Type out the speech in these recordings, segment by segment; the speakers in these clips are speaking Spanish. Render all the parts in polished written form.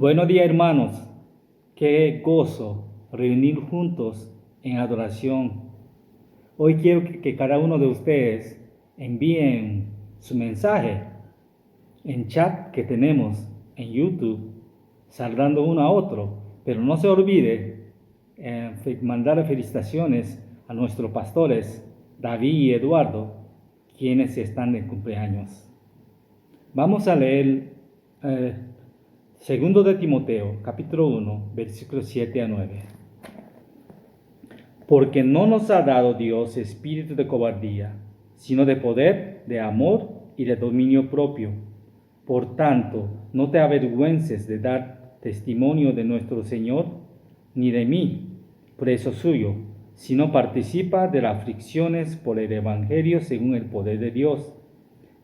Buenos días, hermanos. Qué gozo reunir juntos en adoración. Hoy quiero que cada uno de ustedes envíen su mensaje en chat que tenemos en YouTube, saludando uno a otro. Pero no se olvide mandar felicitaciones a nuestros pastores David y Eduardo, quienes están de cumpleaños. Vamos a leer Segundo de Timoteo, capítulo 1, versículos 7 a 9. Porque no nos ha dado Dios espíritu de cobardía, sino de poder, de amor y de dominio propio. Por tanto, no te avergüences de dar testimonio de nuestro Señor, ni de mí, preso suyo, sino participa de las aflicciones por el Evangelio según el poder de Dios,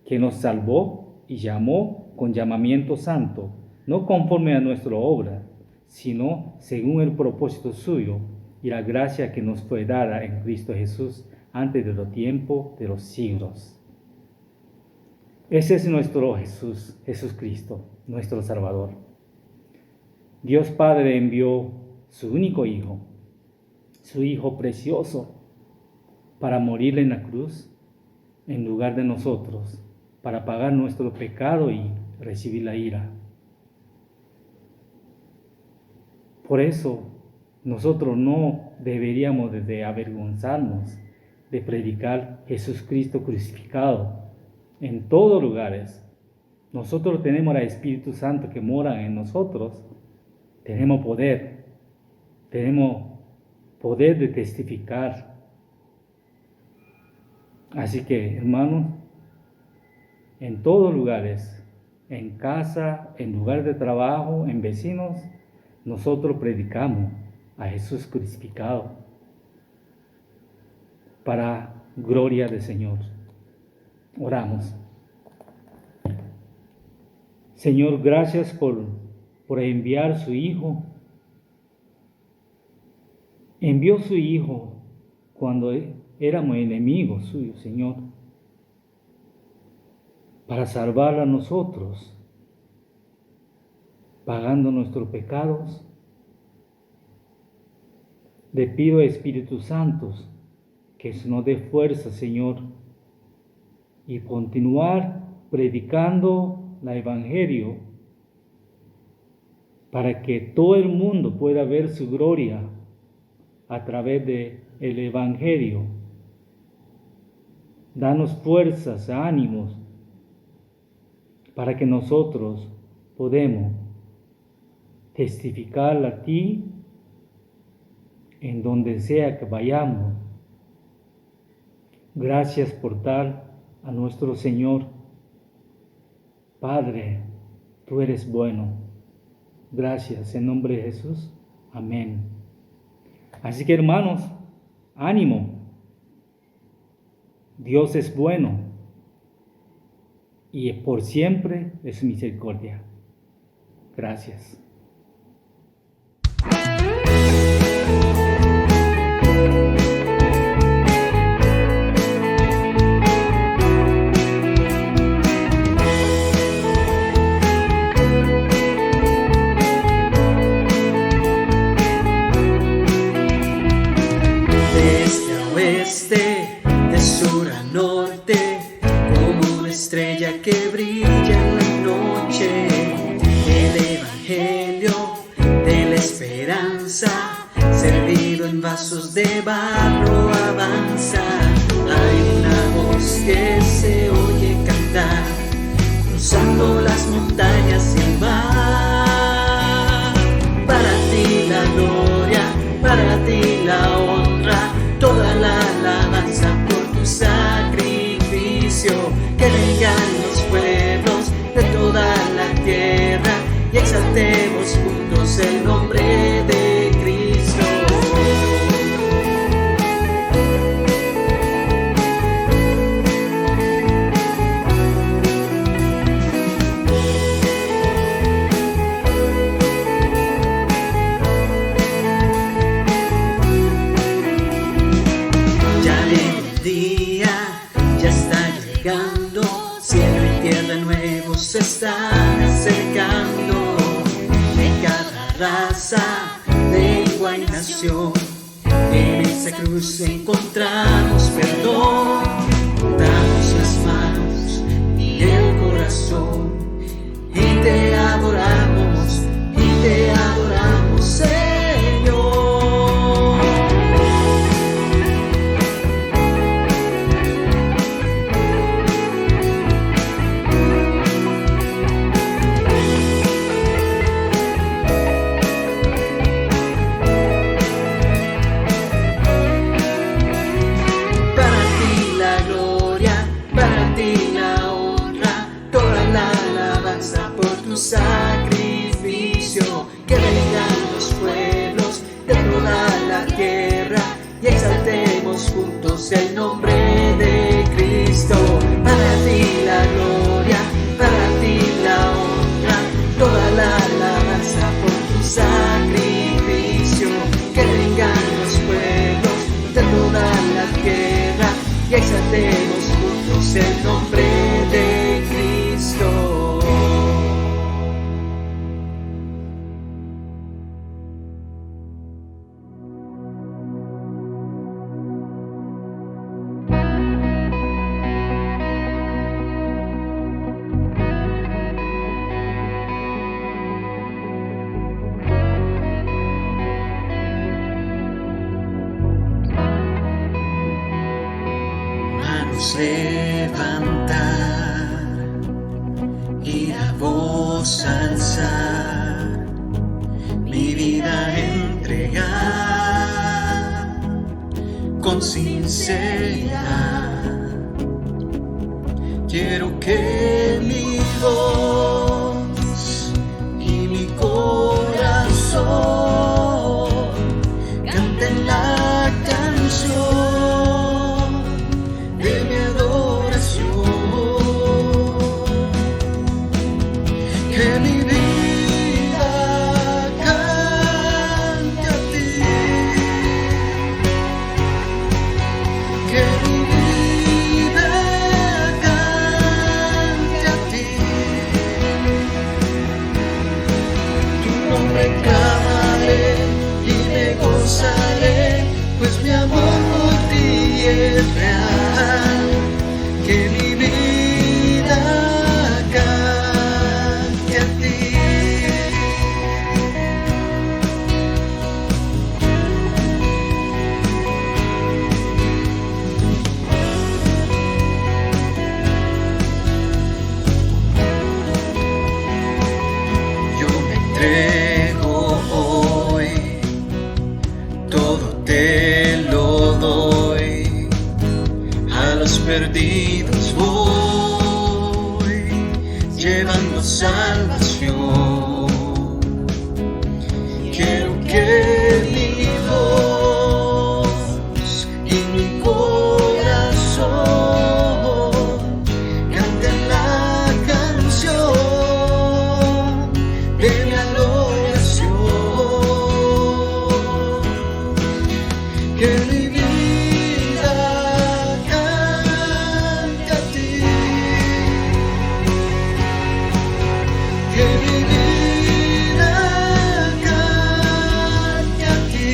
que nos salvó y llamó con llamamiento santo, no conforme a nuestra obra, sino según el propósito suyo y la gracia que nos fue dada en Cristo Jesús antes de los tiempos de los siglos. Ese es nuestro Jesús, Jesucristo, nuestro Salvador. Dios Padre envió su único Hijo, su Hijo precioso, para morir en la cruz en lugar de nosotros, para pagar nuestro pecado y recibir la ira. Por eso, nosotros no deberíamos de avergonzarnos de predicar Jesucristo crucificado en todos lugares. Nosotros tenemos el Espíritu Santo que mora en nosotros. Tenemos poder de testificar. Así que, hermanos, en todos lugares, en casa, en lugar de trabajo, en vecinos, nosotros predicamos a Jesús crucificado para gloria del Señor. Oramos. Señor, gracias por enviar su Hijo. Envió su Hijo cuando éramos enemigos suyos, Señor, para salvar a nosotros, pagando nuestros pecados. Le pido, Espíritu Santo, que nos dé fuerza, Señor, y continuar predicando el Evangelio para que todo el mundo pueda ver su gloria a través del Evangelio. Danos fuerzas, ánimos, para que nosotros podamos testificar a ti en donde sea que vayamos. Gracias por dar a nuestro Señor. Padre, tú eres bueno. Gracias, en nombre de Jesús. Amén. Así que, hermanos, ánimo. Dios es bueno y por siempre es su misericordia. Gracias. De sur a norte, como una estrella que brilla en la noche, el Evangelio de la esperanza, servido en vasos de barro, avanza. Hay una voz que se oye cantar, cruzando las montañas y el mar. Para ti la gloria, para ti la honra, toda la alabanza por tu sacrificio. Que vengan los pueblos de toda la tierra y exaltemos juntos el nombre de Cristo. hay nación. En esa cruz encontramos perdón. Damos las manos y el corazón y te adoramos, Señor. Para ti la gloria, para ti la honra, toda la alabanza por tu sacrificio. Que vengan los pueblos de toda la tierra y exaltemos juntos el nombre de Cristo. Para ti la gloria, para ti la honra, toda la alabanza por tu sacrificio. Que vengan los pueblos de toda la tierra y exaltemos juntos el nombre de Cristo. Manos levantar y la voz alzar, mi vida entregar con sinceridad. Quiero que mi voz y mi corazón canten la canción de mi adoración. Que mi vida cante a ti, que mi vida cante a ti. Tu nombre clamaré y me gozaré, pues mi amor por ti es real. Que mi vida cante a ti. Yo me entrego hoy, todo te lo doy, a los perdidos voy, llevando salvación. Quiero que mi voz y mi corazón canten la canción de mi adoración. Que mi vida cante a ti, que mi vida cante a ti.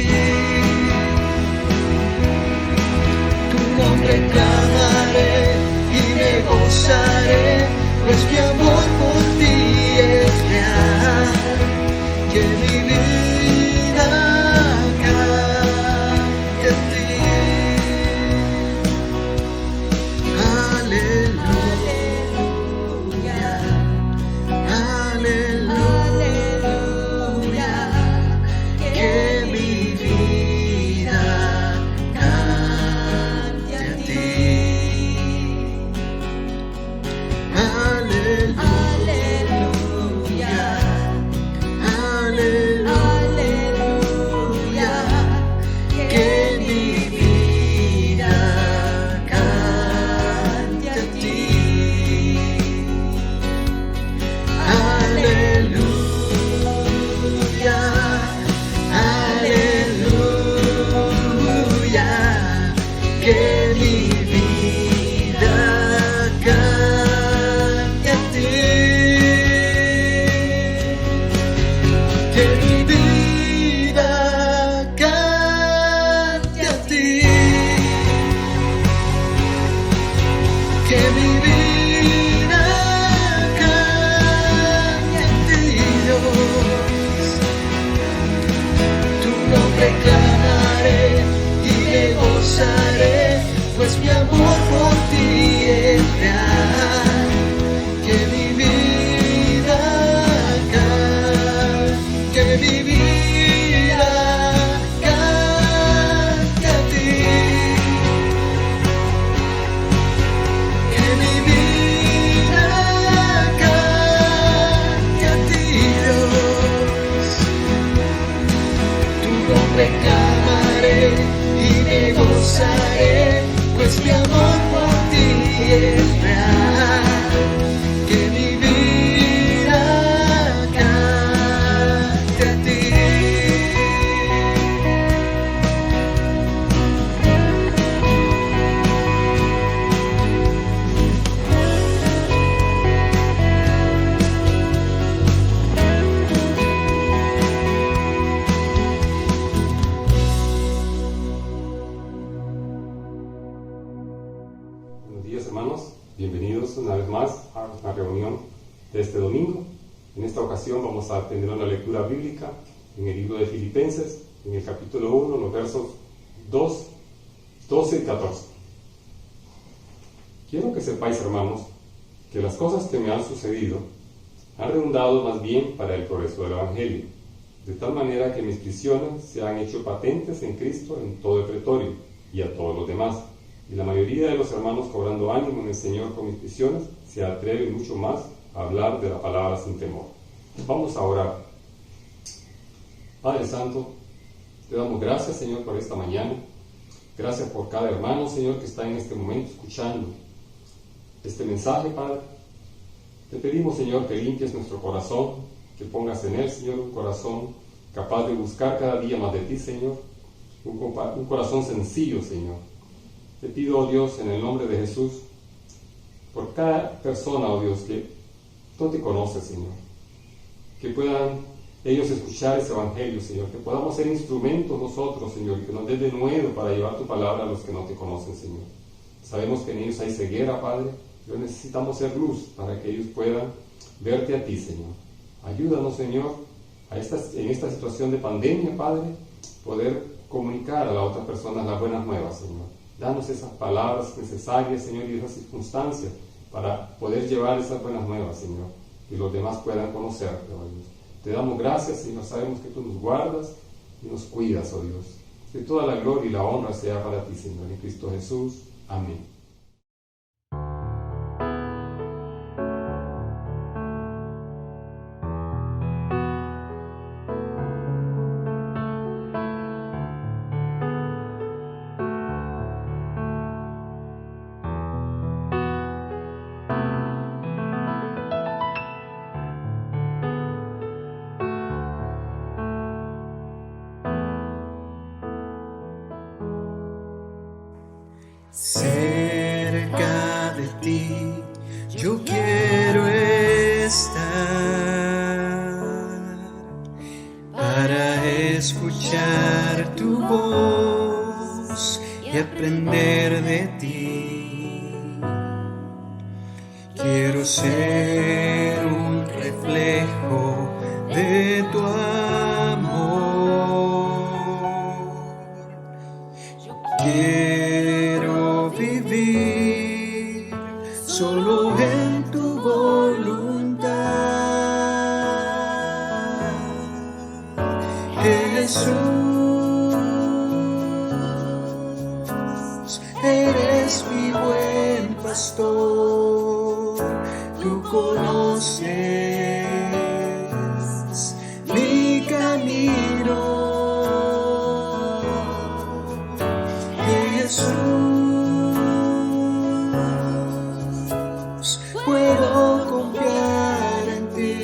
Tu nombre clamaré y me gozaré, pues mi amor por ti es real. Que mi vida cante a ti. Aleluya, aleluya. Que mi vida cante a ti. mi amor por ti es real, que mi vida cante, que mi vida cante a ti, que mi vida cante a ti, Dios. Tu nombre clamaré y me gozaré, pues mi amor por ti es real, que mi vida cante a ti. Buenos días, hermanos, bienvenidos una vez más a la reunión de este domingo. En esta ocasión vamos a tener una lectura bíblica en el libro de Filipenses, en el capítulo 1, los versos 2, 12 y 14. Quiero que sepáis, hermanos, que las cosas que me han sucedido han redundado más bien para el progreso del Evangelio, de tal manera que mis prisiones se han hecho patentes en Cristo en todo el pretorio y a todos los demás. Y la mayoría de los hermanos, cobrando ánimo en el Señor con mis prisiones, se atreven mucho más a hablar de la palabra sin temor. Vamos a orar. Padre Santo, te damos gracias, Señor, por esta mañana. Gracias por cada hermano, Señor, que está en este momento escuchando este mensaje, Padre. Te pedimos, Señor, que limpies nuestro corazón, que pongas en él, Señor, un corazón capaz de buscar cada día más de ti, Señor. Un corazón sencillo, Señor. Te pido, oh Dios, en el nombre de Jesús, por cada persona, oh Dios, que no te conoce, Señor, que puedan ellos escuchar ese evangelio, Señor, que podamos ser instrumentos nosotros, Señor, que nos des de nuevo para llevar tu palabra a los que no te conocen, Señor. Sabemos que en ellos hay ceguera, Padre, pero necesitamos ser luz para que ellos puedan verte a ti, Señor. Ayúdanos, Señor, en esta situación de pandemia, Padre, poder comunicar a las otras personas las buenas nuevas, Señor. Danos esas palabras necesarias, Señor, y esas circunstancias para poder llevar esas buenas nuevas, Señor, y los demás puedan conocerte, oh Dios. Te damos gracias, Señor, sabemos que tú nos guardas y nos cuidas, oh Dios. Que toda la gloria y la honra sea para ti, Señor, en Cristo Jesús. Amén. Cerca de ti yo quiero estar para escuchar tu voz y aprender de ti. Quiero ser un reflejo de tu amor. Quiero vivir solo en tu voluntad, Jesús. Eres mi buen pastor, tú conoces mi camino. Jesús, puedo confiar en ti,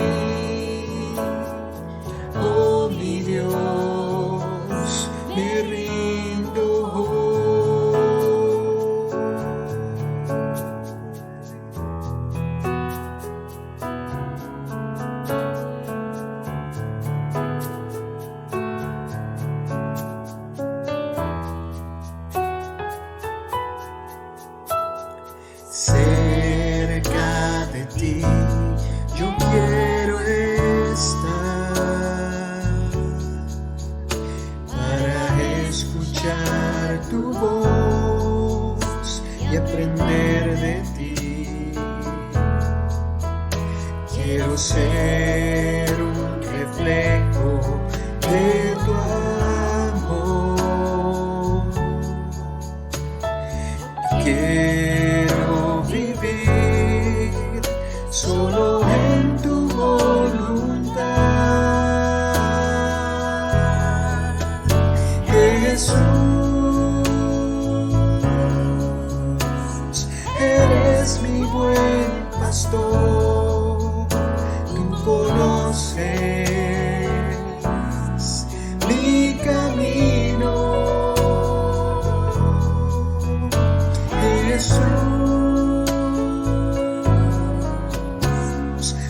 oh mi Dios, me rindo. Cerca de ti yo quiero estar para escuchar tu voz y aprender de ti. Quiero ser un reflejo de tu amor. Quiero vivir solo en tu voluntad. Jesús, eres mi buen pastor. Tú conoces mi camino. Jesús,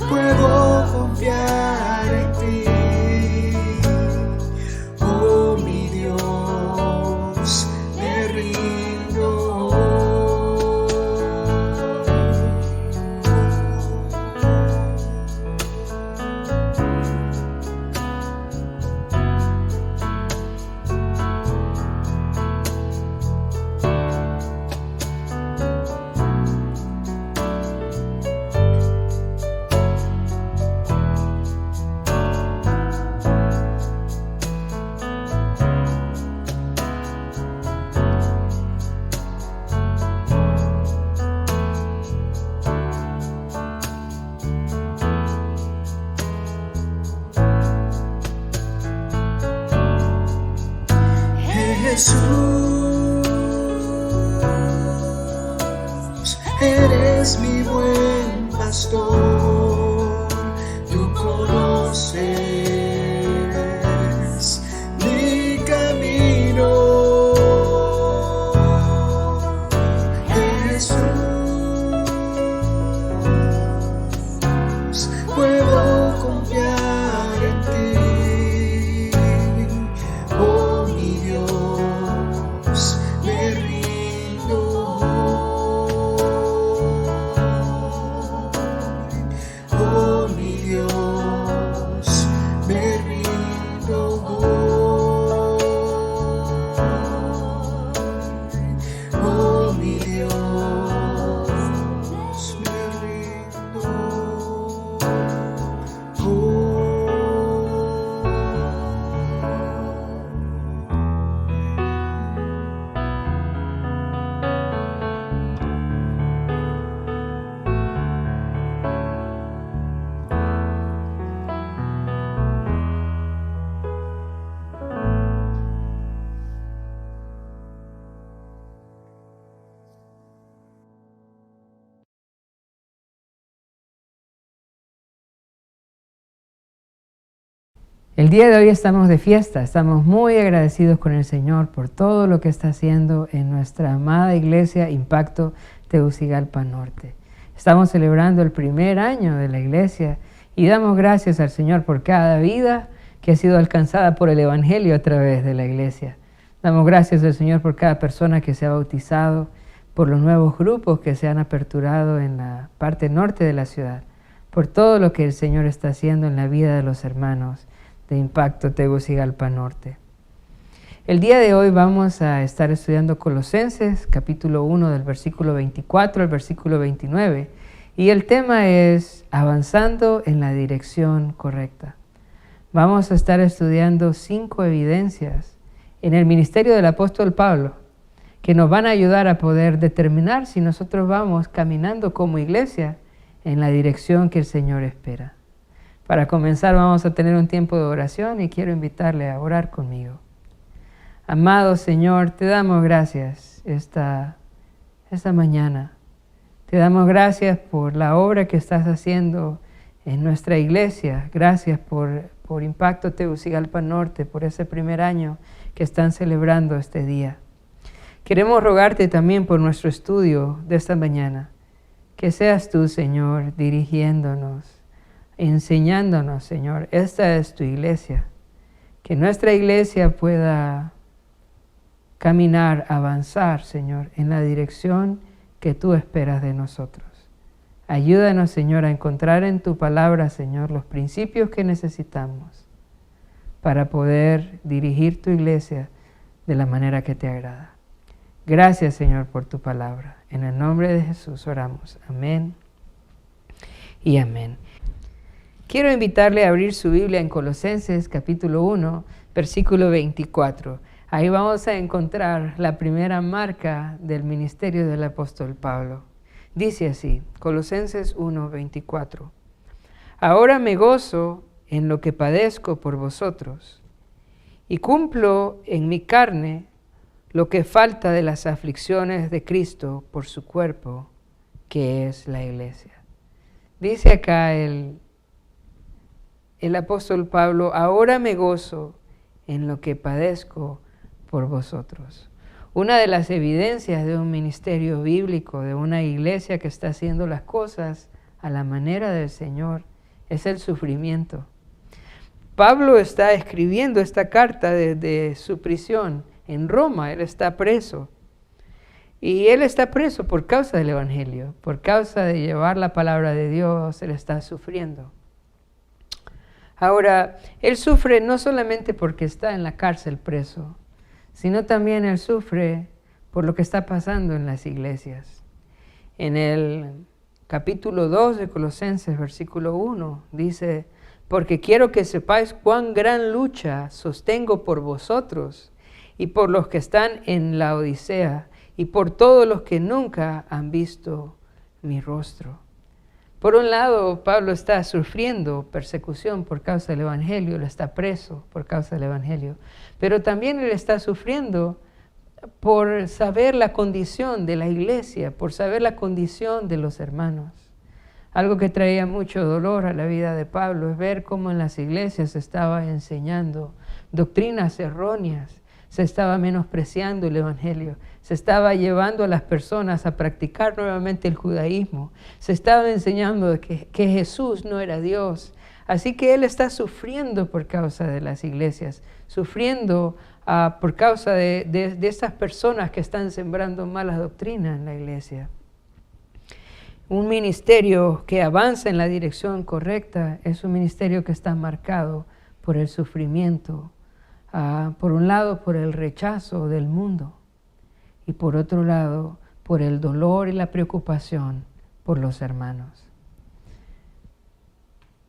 puedo confiar en ti. Oh mi Dios, me rindo. Jesús, eres mi buen pastor. Tú conoces mi camino. Jesús, puedo confiar en ti. Oh mi Dios, me rindo. Oh mi Dios, me rindo. Oh mi Dios, me rindo. El día de hoy estamos de fiesta, estamos muy agradecidos con el Señor por todo lo que está haciendo en nuestra amada iglesia Impacto Tegucigalpa Norte. Estamos celebrando el primer año de la iglesia y damos gracias al Señor por cada vida que ha sido alcanzada por el Evangelio a través de la iglesia. Damos gracias al Señor por cada persona que se ha bautizado, por los nuevos grupos que se han aperturado en la parte norte de la ciudad, por todo lo que el Señor está haciendo en la vida de los hermanos de Impacto Tegucigalpa Norte. El día de hoy vamos a estar estudiando Colosenses, capítulo 1, del versículo 24 al versículo 29, y el tema es avanzando en la dirección correcta. Vamos a estar estudiando 5 evidencias en el ministerio del apóstol Pablo, que nos van a ayudar a poder determinar si nosotros vamos caminando como iglesia en la dirección que el Señor espera. Para comenzar vamos a tener un tiempo de oración y quiero invitarle a orar conmigo. Amado Señor, te damos gracias esta mañana. Te damos gracias por la obra que estás haciendo en nuestra iglesia. Gracias por Impacto Tegucigalpa Norte, por ese primer año que están celebrando este día. Queremos rogarte también por nuestro estudio de esta mañana. Que seas tú, Señor, dirigiéndonos, enseñándonos, Señor. Esta es tu iglesia. Que nuestra iglesia pueda caminar, avanzar, Señor, en la dirección que tú esperas de nosotros. Ayúdanos, Señor, a encontrar en tu palabra, Señor, los principios que necesitamos para poder dirigir tu iglesia de la manera que te agrada. Gracias, Señor, por tu palabra. En el nombre de Jesús oramos. Amén y amén. Quiero invitarle a abrir su Biblia en Colosenses capítulo 1, versículo 24. Ahí vamos a encontrar la primera marca del ministerio del apóstol Pablo. Dice así, Colosenses 1, 24. Ahora me gozo en lo que padezco por vosotros y cumplo en mi carne lo que falta de las aflicciones de Cristo por su cuerpo, que es la iglesia. Dice acá el apóstol Pablo, ahora me gozo en lo que padezco por vosotros. Una de las evidencias de un ministerio bíblico, de una iglesia que está haciendo las cosas a la manera del Señor, es el sufrimiento. Pablo está escribiendo esta carta desde su prisión en Roma. Él está preso. Y él está preso por causa del Evangelio, por causa de llevar la palabra de Dios. Él está sufriendo. Ahora, él sufre no solamente porque está en la cárcel preso, sino también él sufre por lo que está pasando en las iglesias. En el capítulo 2 de Colosenses, versículo 1, dice, porque quiero que sepáis cuán gran lucha sostengo por vosotros y por los que están en la Odisea y por todos los que nunca han visto mi rostro. Por un lado, Pablo está sufriendo persecución por causa del Evangelio, él está preso por causa del Evangelio, pero también él está sufriendo por saber la condición de la iglesia, por saber la condición de los hermanos. Algo que traía mucho dolor a la vida de Pablo es ver cómo en las iglesias se estaba enseñando doctrinas erróneas, se estaba menospreciando el Evangelio, se estaba llevando a las personas a practicar nuevamente el judaísmo, se estaba enseñando que Jesús no era Dios. Así que él está sufriendo por causa de las iglesias, sufriendo por causa de estas personas que están sembrando malas doctrinas en la iglesia. Un ministerio que avanza en la dirección correcta es un ministerio que está marcado por el sufrimiento, por un lado por el rechazo del mundo y por otro lado por el dolor y la preocupación por los hermanos.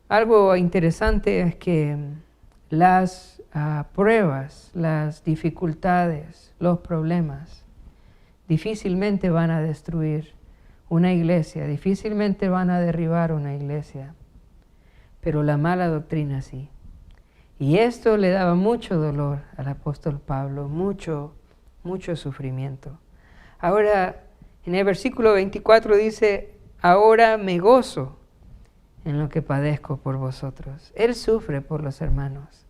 Algo interesante es que las pruebas, las dificultades, los problemas difícilmente van a destruir una iglesia, difícilmente van a derribar una iglesia, pero la mala doctrina sí. Y esto le daba mucho dolor al apóstol Pablo, mucho sufrimiento. Ahora, en el versículo 24 dice, ahora me gozo en lo que padezco por vosotros. Él sufre por los hermanos,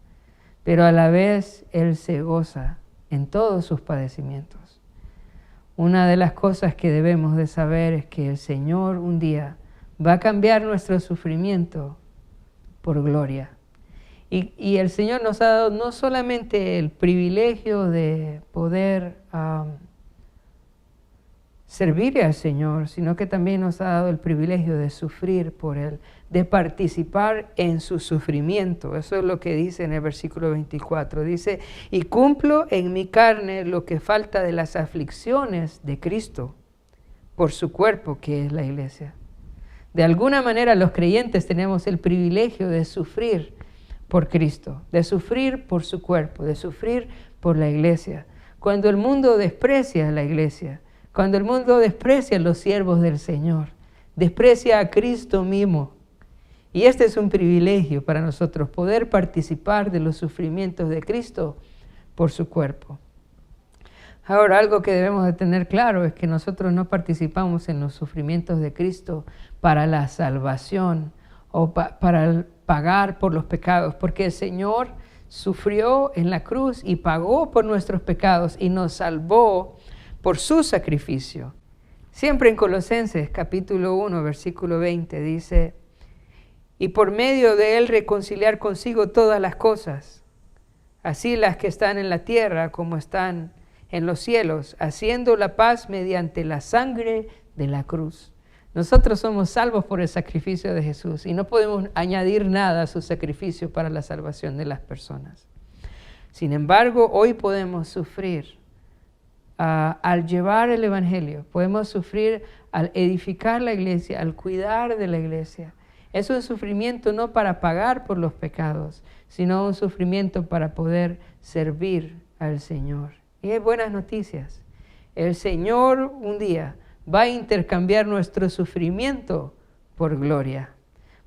pero a la vez él se goza en todos sus padecimientos. Una de las cosas que debemos de saber es que el Señor un día va a cambiar nuestro sufrimiento por gloria. Y el Señor nos ha dado no solamente el privilegio de poder servir al Señor, sino que también nos ha dado el privilegio de sufrir por Él, de participar en su sufrimiento. Eso es lo que dice en el versículo 24. Dice, y cumplo en mi carne lo que falta de las aflicciones de Cristo por su cuerpo, que es la iglesia. De alguna manera los creyentes tenemos el privilegio de sufrir por Cristo, de sufrir por su cuerpo, de sufrir por la iglesia. Cuando el mundo desprecia a la iglesia, cuando el mundo desprecia a los siervos del Señor, desprecia a Cristo mismo. Y este es un privilegio para nosotros, poder participar de los sufrimientos de Cristo por su cuerpo. Ahora, algo que debemos de tener claro es que nosotros no participamos en los sufrimientos de Cristo para la salvación o para pagar por los pecados, porque el Señor sufrió en la cruz y pagó por nuestros pecados y nos salvó por su sacrificio. Siempre en Colosenses capítulo 1, versículo 20 dice, y por medio de él reconciliar consigo todas las cosas, así las que están en la tierra como están en los cielos, haciendo la paz mediante la sangre de la cruz. Nosotros somos salvos por el sacrificio de Jesús y no podemos añadir nada a su sacrificio para la salvación de las personas. Sin embargo, hoy podemos sufrir al llevar el Evangelio, podemos sufrir al edificar la iglesia, al cuidar de la iglesia. Es un sufrimiento no para pagar por los pecados, sino un sufrimiento para poder servir al Señor. Y hay buenas noticias. El Señor un día va a intercambiar nuestro sufrimiento por gloria.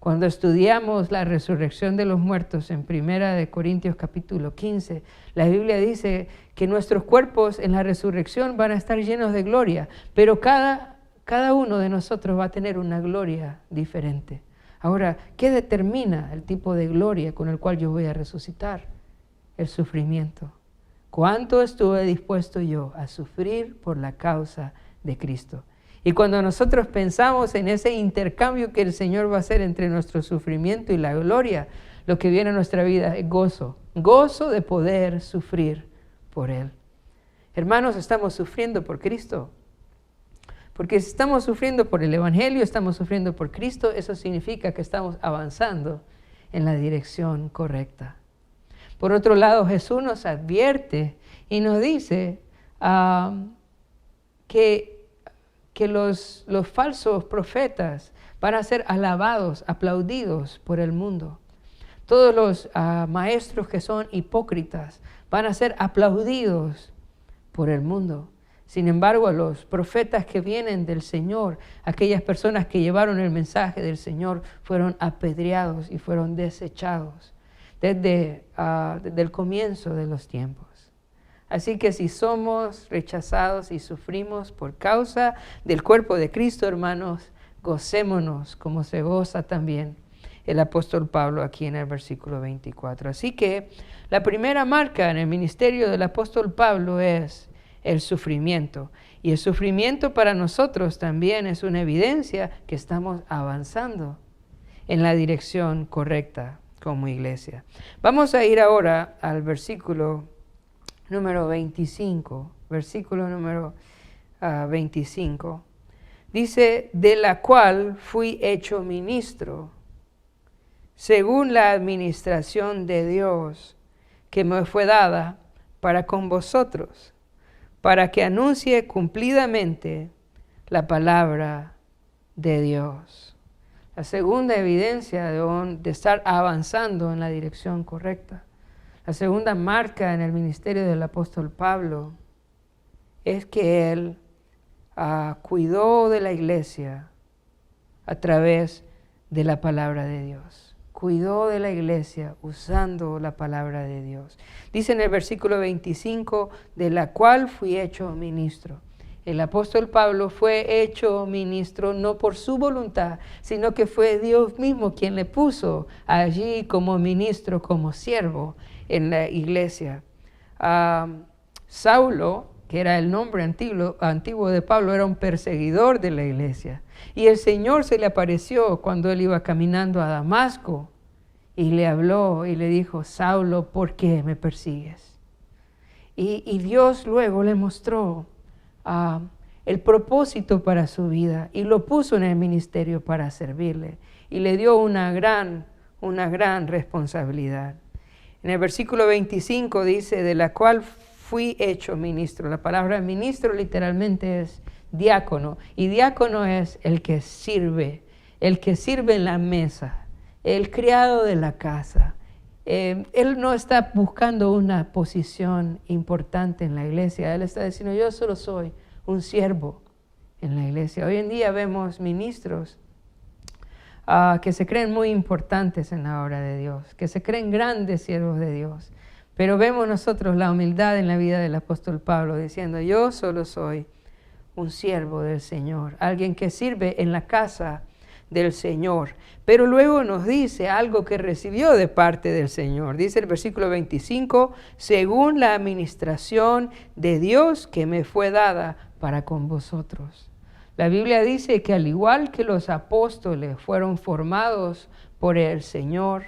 Cuando estudiamos la resurrección de los muertos en 1 Corintios capítulo 15, la Biblia dice que nuestros cuerpos en la resurrección van a estar llenos de gloria, pero cada uno de nosotros va a tener una gloria diferente. Ahora, ¿qué determina el tipo de gloria con el cual yo voy a resucitar? El sufrimiento. ¿Cuánto estuve dispuesto yo a sufrir por la causa de Cristo? Y cuando nosotros pensamos en ese intercambio que el Señor va a hacer entre nuestro sufrimiento y la gloria, lo que viene a nuestra vida es gozo. Gozo de poder sufrir por Él. Hermanos, estamos sufriendo por Cristo. Porque si estamos sufriendo por el Evangelio, estamos sufriendo por Cristo, eso significa que estamos avanzando en la dirección correcta. Por otro lado, Jesús nos advierte y nos dice que los falsos profetas van a ser alabados, aplaudidos por el mundo. Todos los maestros que son hipócritas van a ser aplaudidos por el mundo. Sin embargo, a los profetas que vienen del Señor, aquellas personas que llevaron el mensaje del Señor, fueron apedreados y fueron desechados desde el comienzo de los tiempos. Así que si somos rechazados y sufrimos por causa del cuerpo de Cristo, hermanos, gocémonos como se goza también el apóstol Pablo aquí en el versículo 24. Así que la primera marca en el ministerio del apóstol Pablo es el sufrimiento. Y el sufrimiento para nosotros también es una evidencia que estamos avanzando en la dirección correcta como iglesia. Vamos a ir ahora al versículo número 25. Versículo número 25. Dice, de la cual fui hecho ministro, según la administración de Dios que me fue dada para con vosotros, para que anuncie cumplidamente la palabra de Dios. La segunda evidencia de estar avanzando en la dirección correcta. La segunda marca en el ministerio del apóstol Pablo es que él cuidó de la iglesia a través de la palabra de Dios. Cuidó de la iglesia usando la palabra de Dios. Dice en el versículo 25, de la cual fui hecho ministro. El apóstol Pablo fue hecho ministro no por su voluntad, sino que fue Dios mismo quien le puso allí como ministro, como siervo en la iglesia. Saulo, que era el nombre antiguo de Pablo, era un perseguidor de la iglesia. Y el Señor se le apareció cuando él iba caminando a Damasco y le habló y le dijo, Saulo, ¿por qué me persigues? Y Dios luego le mostró el propósito para su vida y lo puso en el ministerio para servirle y le dio una gran responsabilidad. En el versículo 25 dice, de la cual fui hecho ministro. La palabra ministro literalmente es diácono, y diácono es el que sirve en la mesa, el criado de la casa. Él no está buscando una posición importante en la iglesia, él está diciendo, yo solo soy un siervo en la iglesia. Hoy en día vemos ministros que se creen muy importantes en la obra de Dios, que se creen grandes siervos de Dios. Pero vemos nosotros la humildad en la vida del apóstol Pablo diciendo, yo solo soy un siervo del Señor, alguien que sirve en la casa del Señor. Pero luego nos dice algo que recibió de parte del Señor. Dice el versículo 25, según la administración de Dios que me fue dada para con vosotros. La Biblia dice que al igual que los apóstoles fueron formados por el Señor,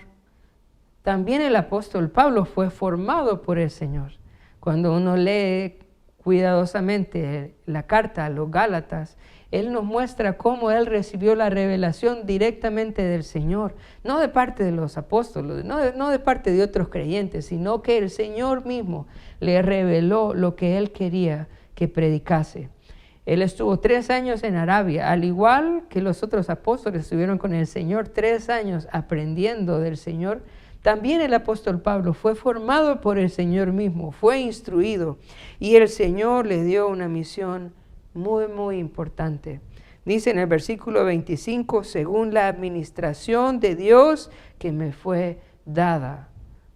también el apóstol Pablo fue formado por el Señor. Cuando uno lee cuidadosamente la carta a los Gálatas, él nos muestra cómo él recibió la revelación directamente del Señor, no de parte de los apóstoles, no de parte de otros creyentes, sino que el Señor mismo le reveló lo que él quería que predicase. Él estuvo 3 años en Arabia, al igual que los otros apóstoles estuvieron con el Señor 3 años aprendiendo del Señor. También el apóstol Pablo fue formado por el Señor mismo, fue instruido y el Señor le dio una misión muy, muy importante. Dice en el versículo 25, según la administración de Dios que me fue dada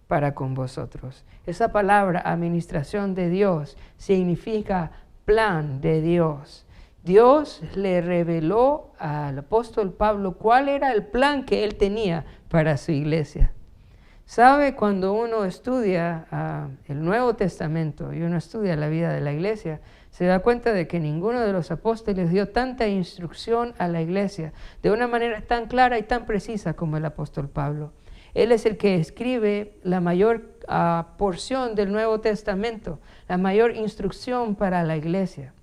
para con vosotros. Esa palabra, administración de Dios, significa plan de Dios. Dios le reveló al apóstol Pablo cuál era el plan que él tenía para su iglesia. ¿Sabe? Cuando uno estudia el Nuevo Testamento y uno estudia la vida de la iglesia, se da cuenta de que ninguno de los apóstoles dio tanta instrucción a la iglesia de una manera tan clara y tan precisa como el apóstol Pablo. Él es el que escribe la mayor porción del Nuevo Testamento, la mayor instrucción para la iglesia.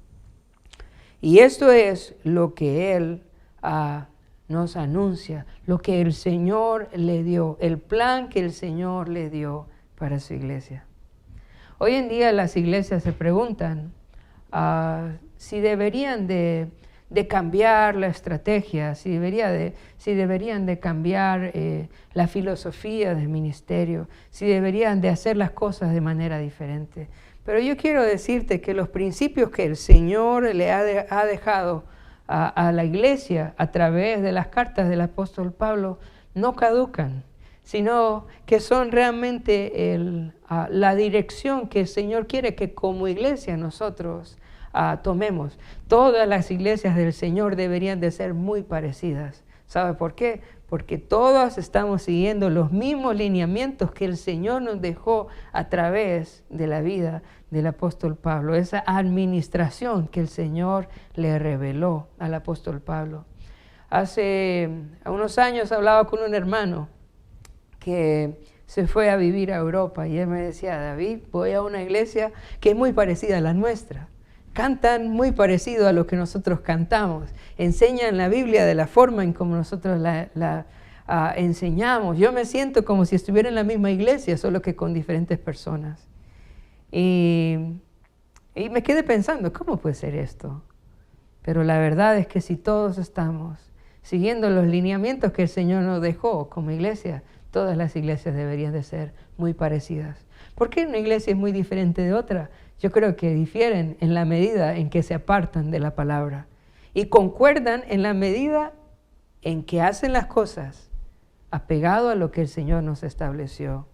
Y esto es lo que él nos anuncia, lo que el Señor le dio, el plan que el Señor le dio para su iglesia. Hoy en día las iglesias se preguntan si deberían de cambiar la estrategia, si deberían de cambiar la filosofía del ministerio, si deberían de hacer las cosas de manera diferente. Pero yo quiero decirte que los principios que el Señor le ha dejado a la iglesia a través de las cartas del apóstol Pablo no caducan, sino que son realmente la dirección que el Señor quiere que como iglesia nosotros tomemos. Todas las iglesias del Señor deberían de ser muy parecidas. ¿Sabe por qué? Porque todas estamos siguiendo los mismos lineamientos que el Señor nos dejó a través de la vida del apóstol Pablo, esa administración que el Señor le reveló al apóstol Pablo. Hace unos años hablaba con un hermano que se fue a vivir a Europa y él me decía, David, voy a una iglesia que es muy parecida a la nuestra. Cantan muy parecido a lo que nosotros cantamos. Enseñan la Biblia de la forma en como nosotros la enseñamos. Yo me siento como si estuviera en la misma iglesia, solo que con diferentes personas. Y me quedé pensando, ¿cómo puede ser esto? Pero la verdad es que si todos estamos siguiendo los lineamientos que el Señor nos dejó como iglesia, todas las iglesias deberían de ser muy parecidas. ¿Por qué una iglesia es muy diferente de otra? Yo creo que difieren en la medida en que se apartan de la palabra y concuerdan en la medida en que hacen las cosas apegado a lo que el Señor nos estableció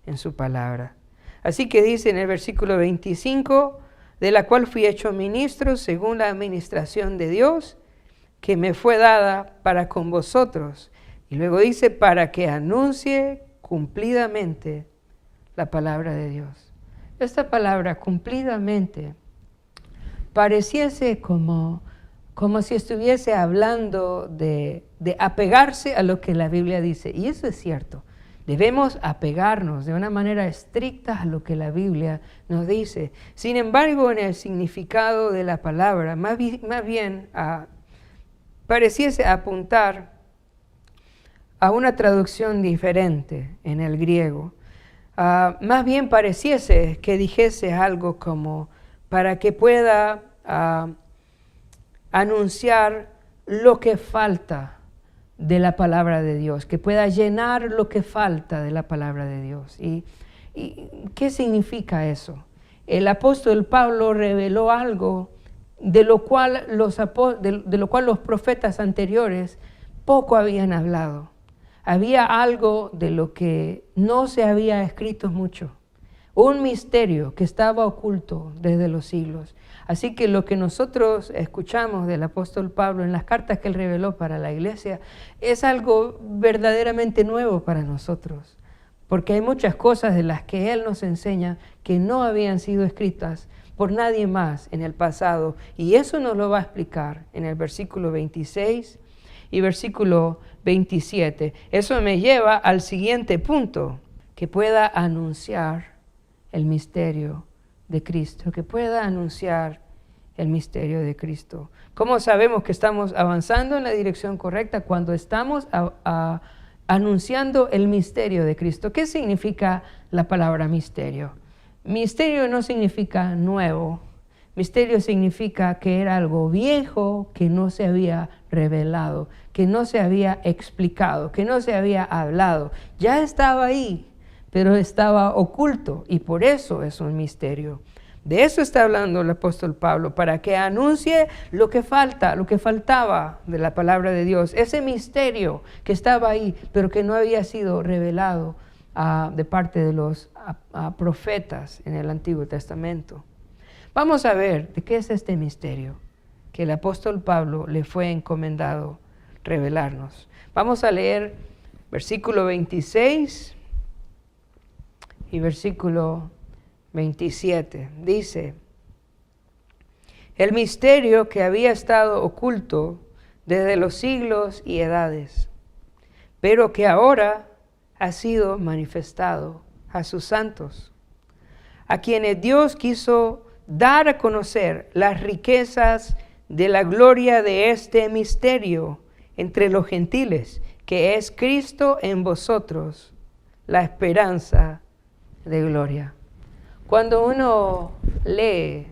en su palabra. Así que dice en el versículo 25, de la cual fui hecho ministro según la administración de Dios, que me fue dada para con vosotros. Y luego dice, para que anuncie cumplidamente la palabra de Dios. Esta palabra cumplidamente pareciese como si estuviese hablando de apegarse a lo que la Biblia dice. Y eso es cierto. Debemos apegarnos de una manera estricta a lo que la Biblia nos dice. Sin embargo, en el significado de la palabra, más bien pareciese apuntar a una traducción diferente en el griego. Más bien pareciese que dijese algo como para que pueda anunciar lo que falta de la palabra de Dios, que pueda llenar lo que falta de la palabra de Dios. ¿Y qué significa eso? El apóstol Pablo reveló algo de lo cual los profetas anteriores poco habían hablado. Había algo de lo que no se había escrito mucho, un misterio que estaba oculto desde los siglos. Así que lo que nosotros escuchamos del apóstol Pablo en las cartas que él reveló para la iglesia es algo verdaderamente nuevo para nosotros, porque hay muchas cosas de las que él nos enseña que no habían sido escritas por nadie más en el pasado, y eso nos lo va a explicar en el versículo 26 y versículo 27. Eso me lleva al siguiente punto, que pueda anunciar el misterio de Cristo, que pueda anunciar el misterio de Cristo. ¿Cómo sabemos que estamos avanzando en la dirección correcta? Cuando estamos anunciando el misterio de Cristo. ¿Qué significa la palabra misterio? Misterio no significa nuevo. Misterio significa que era algo viejo que no se había revelado, que no se había explicado, que no se había hablado. Ya estaba ahí, pero estaba oculto y por eso es un misterio. De eso está hablando el apóstol Pablo, para que anuncie lo que faltaba de la palabra de Dios, ese misterio que estaba ahí, pero que no había sido revelado de parte de los profetas en el Antiguo Testamento. Vamos a ver de qué es este misterio que el apóstol Pablo le fue encomendado revelarnos. Vamos a leer versículo 26 y versículo 27. Dice: el misterio que había estado oculto desde los siglos y edades, pero que ahora ha sido manifestado a sus santos, a quienes Dios quiso dar a conocer las riquezas de la gloria de este misterio entre los gentiles, que es Cristo en vosotros, la esperanza de gloria. Cuando uno lee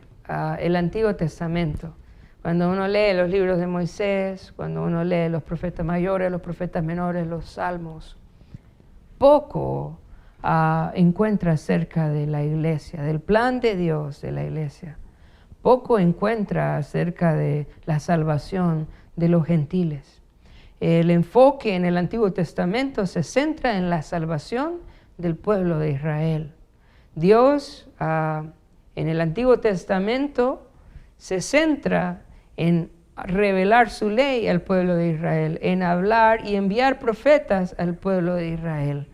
el Antiguo Testamento, cuando uno lee los libros de Moisés, cuando uno lee los profetas mayores, los profetas menores, los salmos, poco encuentra acerca de la iglesia, del plan de Dios de la iglesia. Poco encuentra acerca de la salvación de los gentiles. El enfoque en el Antiguo Testamento se centra en la salvación del pueblo de Israel. Dios en el Antiguo Testamento se centra en revelar su ley al pueblo de Israel, en hablar y enviar profetas al pueblo de Israel.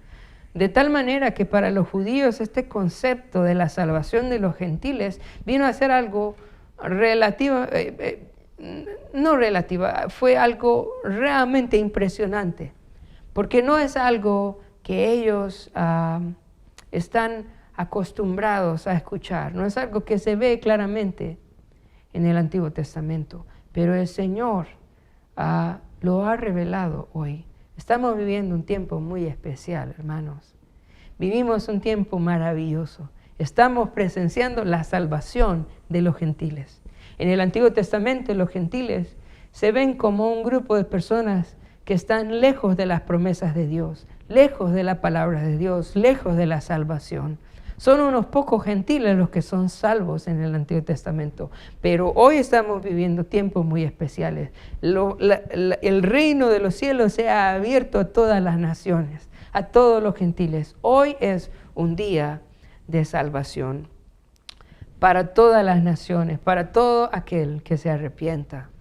De tal manera que para los judíos este concepto de la salvación de los gentiles vino a ser algo fue algo realmente impresionante, porque no es algo que ellos están acostumbrados a escuchar, no es algo que se ve claramente en el Antiguo Testamento, pero el Señor lo ha revelado hoy. Estamos viviendo un tiempo muy especial, hermanos. Vivimos un tiempo maravilloso. Estamos presenciando la salvación de los gentiles. En el Antiguo Testamento, los gentiles se ven como un grupo de personas que están lejos de las promesas de Dios, lejos de la palabra de Dios, lejos de la salvación. Son unos pocos gentiles los que son salvos en el Antiguo Testamento, pero hoy estamos viviendo tiempos muy especiales. El reino de los cielos se ha abierto a todas las naciones, a todos los gentiles. Hoy es un día de salvación para todas las naciones, para todo aquel que se arrepienta.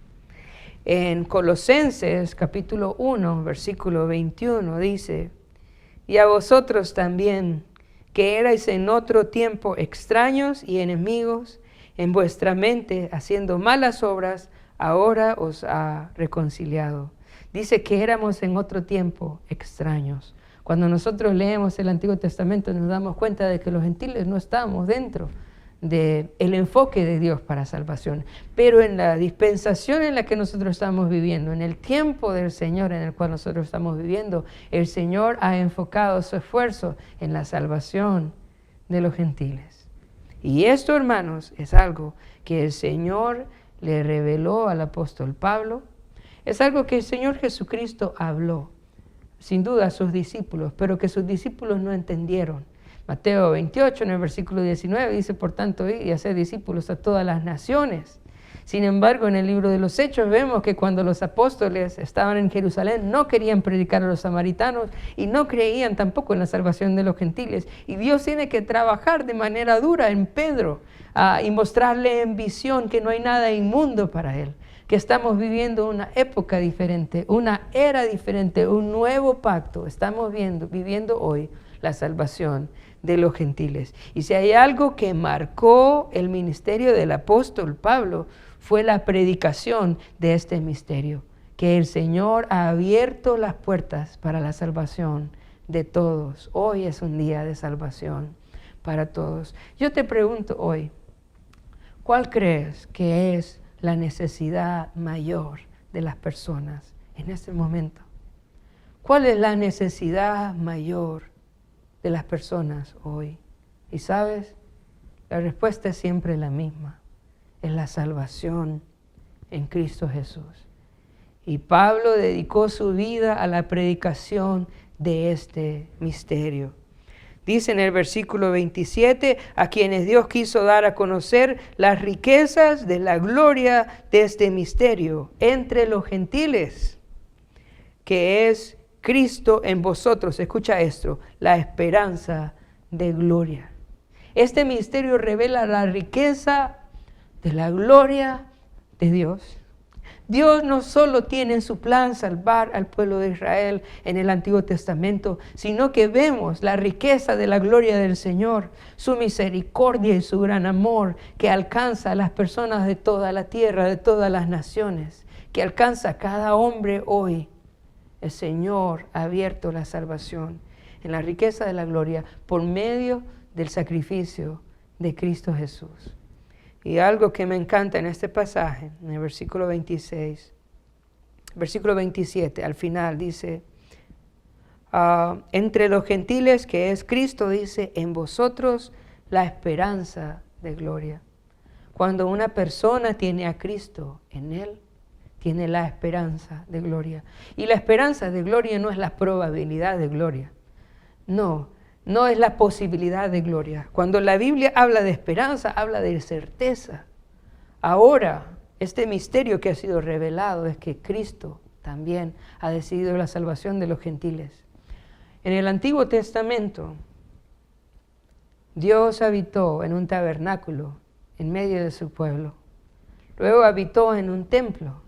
En Colosenses capítulo 1, versículo 21 dice: y a vosotros también, que erais en otro tiempo extraños y enemigos en vuestra mente, haciendo malas obras, ahora os ha reconciliado. Dice que éramos en otro tiempo extraños. Cuando nosotros leemos el Antiguo Testamento nos damos cuenta de que los gentiles no estamos dentro del enfoque de Dios para salvación. Pero en la dispensación en la que nosotros estamos viviendo, en el tiempo del Señor en el cual nosotros estamos viviendo, el Señor ha enfocado su esfuerzo en la salvación de los gentiles. Y esto, hermanos, es algo que el Señor le reveló al apóstol Pablo. Es algo que el Señor Jesucristo habló, sin duda, a sus discípulos, pero que sus discípulos no entendieron. Mateo 28, en el versículo 19, dice: por tanto, id y haced discípulos a todas las naciones. Sin embargo, en el libro de los Hechos vemos que cuando los apóstoles estaban en Jerusalén no querían predicar a los samaritanos y no creían tampoco en la salvación de los gentiles. Y Dios tiene que trabajar de manera dura en Pedro y mostrarle en visión que no hay nada inmundo para él, que estamos viviendo una época diferente, una era diferente, un nuevo pacto. Estamos viviendo hoy la salvación de los gentiles. Y si hay algo que marcó el ministerio del apóstol Pablo, fue la predicación de este misterio, que el Señor ha abierto las puertas para la salvación de todos. Hoy es un día de salvación para todos. Yo te pregunto hoy, ¿cuál crees que es la necesidad mayor de las personas en este momento? ¿Cuál es la necesidad mayor de las personas hoy? Y sabes, la respuesta es siempre la misma. es la salvación en Cristo Jesús. Y Pablo dedicó su vida a la predicación de este misterio. Dice en el versículo 27, a quienes Dios quiso dar a conocer las riquezas de la gloria de este misterio entre los gentiles, que es Cristo en vosotros. Escucha esto, la esperanza de gloria. Este misterio revela la riqueza de la gloria de Dios. Dios no solo tiene en su plan salvar al pueblo de Israel en el Antiguo Testamento, sino que vemos la riqueza de la gloria del Señor, su misericordia y su gran amor que alcanza a las personas de toda la tierra, de todas las naciones, que alcanza a cada hombre hoy. El Señor ha abierto la salvación en la riqueza de la gloria por medio del sacrificio de Cristo Jesús. Y algo que me encanta en este pasaje, en el versículo 26, versículo 27, al final dice, entre los gentiles, que es Cristo, dice, en vosotros la esperanza de gloria. Cuando una persona tiene a Cristo en él, tiene la esperanza de gloria. Y la esperanza de gloria no es la probabilidad de gloria. No es la posibilidad de gloria. Cuando la Biblia habla de esperanza, habla de certeza. Ahora, este misterio que ha sido revelado es que Cristo también ha decidido la salvación de los gentiles. En el Antiguo Testamento, Dios habitó en un tabernáculo en medio de su pueblo. Luego habitó en un templo.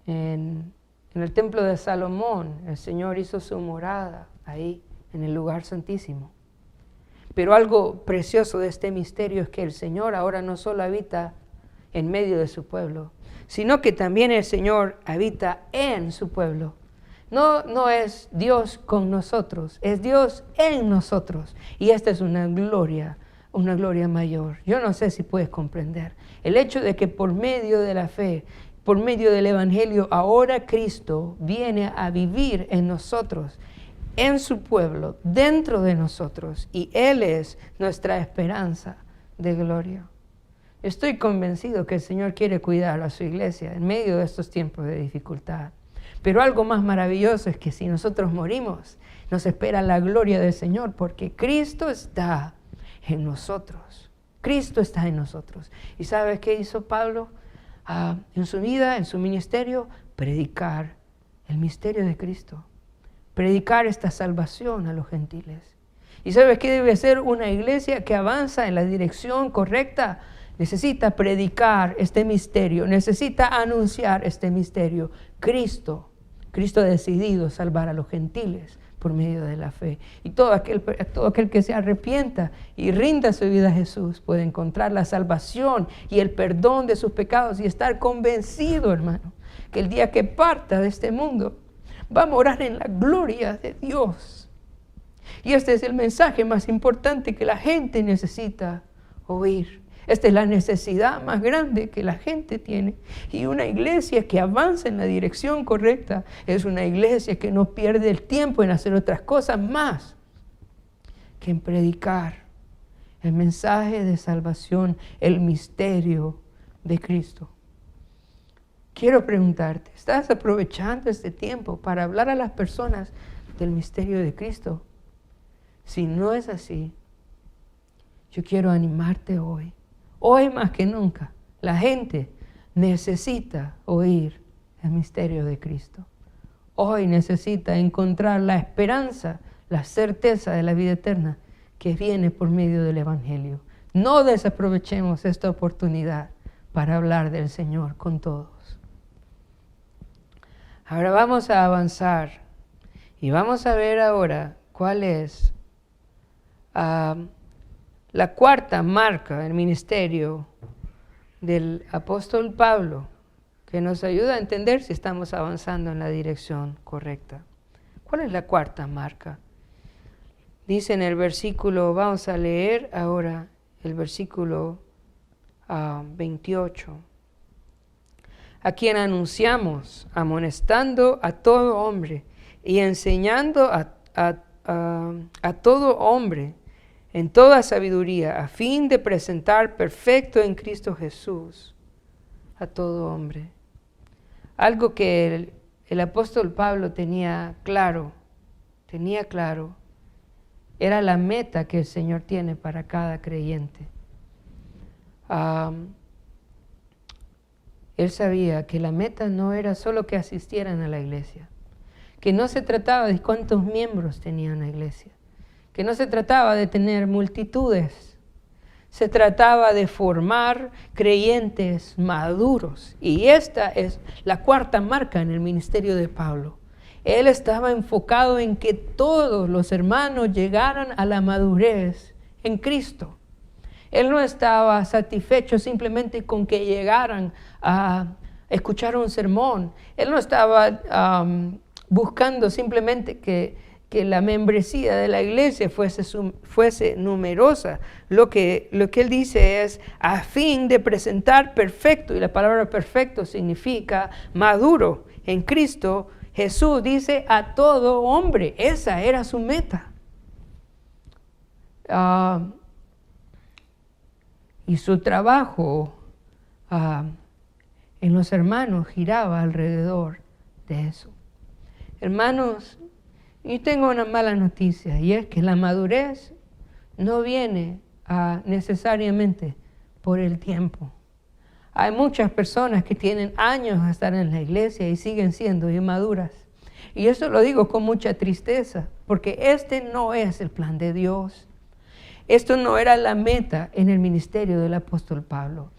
En el templo de Salomón, el Señor hizo su morada ahí, en el lugar santísimo. Pero algo precioso de este misterio es que el Señor ahora no solo habita en medio de su pueblo, sino que también el Señor habita en su pueblo. No es Dios con nosotros, es Dios en nosotros. Y esta es una gloria mayor. Yo no sé si puedes comprender el hecho de que por medio de la fe, por medio del Evangelio, ahora Cristo viene a vivir en nosotros, en su pueblo, dentro de nosotros, y Él es nuestra esperanza de gloria. Estoy convencido que el Señor quiere cuidar a su iglesia en medio de estos tiempos de dificultad. Pero algo más maravilloso es que si nosotros morimos, nos espera la gloria del Señor, porque Cristo está en nosotros. Cristo está en nosotros. ¿Y sabes qué hizo Pablo en su vida, en su ministerio? Predicar el misterio de Cristo. Predicar esta salvación a los gentiles. ¿Y sabes qué debe ser una iglesia que avanza en la dirección correcta? Necesita predicar este misterio, necesita anunciar este misterio. Cristo ha decidido salvar a los gentiles por medio de la fe. Y todo aquel que se arrepienta y rinda su vida a Jesús puede encontrar la salvación y el perdón de sus pecados y estar convencido, hermano, que el día que parta de este mundo va a morar en la gloria de Dios. Y este es el mensaje más importante que la gente necesita oír. Esta es la necesidad más grande que la gente tiene. Y una iglesia que avanza en la dirección correcta es una iglesia que no pierde el tiempo en hacer otras cosas más que en predicar el mensaje de salvación, el misterio de Cristo. Quiero preguntarte, ¿estás aprovechando este tiempo para hablar a las personas del misterio de Cristo? Si no es así, yo quiero animarte hoy. Hoy más que nunca, la gente necesita oír el misterio de Cristo. Hoy necesita encontrar la esperanza, la certeza de la vida eterna que viene por medio del Evangelio. No desaprovechemos esta oportunidad para hablar del Señor con todos. Ahora vamos a avanzar y vamos a ver ahora cuál es la cuarta marca del ministerio del apóstol Pablo, que nos ayuda a entender si estamos avanzando en la dirección correcta. ¿Cuál es la cuarta marca? Dice en el versículo, vamos a leer ahora el versículo 28. A quien anunciamos, amonestando a todo hombre y enseñando a todo hombre en toda sabiduría, a fin de presentar perfecto en Cristo Jesús a todo hombre. Algo que el apóstol Pablo tenía claro, era la meta que el Señor tiene para cada creyente. Él sabía que la meta no era solo que asistieran a la iglesia, que no se trataba de cuántos miembros tenía una iglesia, que no se trataba de tener multitudes, se trataba de formar creyentes maduros. Y esta es la cuarta marca en el ministerio de Pablo. Él estaba enfocado en que todos los hermanos llegaran a la madurez en Cristo. Él no estaba satisfecho simplemente con que llegaran a escuchar un sermón. Él no estaba buscando simplemente que la membresía de la iglesia fuese numerosa. Lo que él dice es a fin de presentar perfecto, y la palabra perfecto significa maduro en Cristo. Jesús dice a todo hombre, esa era su meta. Y su trabajo en los hermanos giraba alrededor de eso. Hermanos, yo tengo una mala noticia, y es que la madurez no viene necesariamente por el tiempo. Hay muchas personas que tienen años de estar en la iglesia y siguen siendo inmaduras. Y eso lo digo con mucha tristeza, porque este no es el plan de Dios. Esto no era la meta en el ministerio del apóstol Pablo.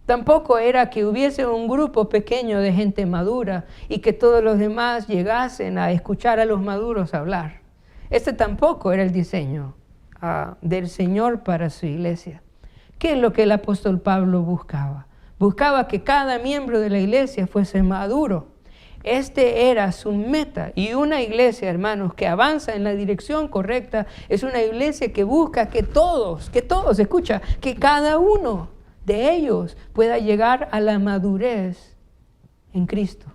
Tampoco era que hubiese un grupo pequeño de gente madura y que todos los demás llegasen a escuchar a los maduros hablar. Este tampoco era el diseño del Señor para su iglesia. ¿Qué es lo que el apóstol Pablo buscaba? Buscaba que cada miembro de la iglesia fuese maduro. Este era su meta. Y una iglesia, hermanos, que avanza en la dirección correcta, es una iglesia que busca que todos, escucha, que cada uno de ellos pueda llegar a la madurez en Cristo.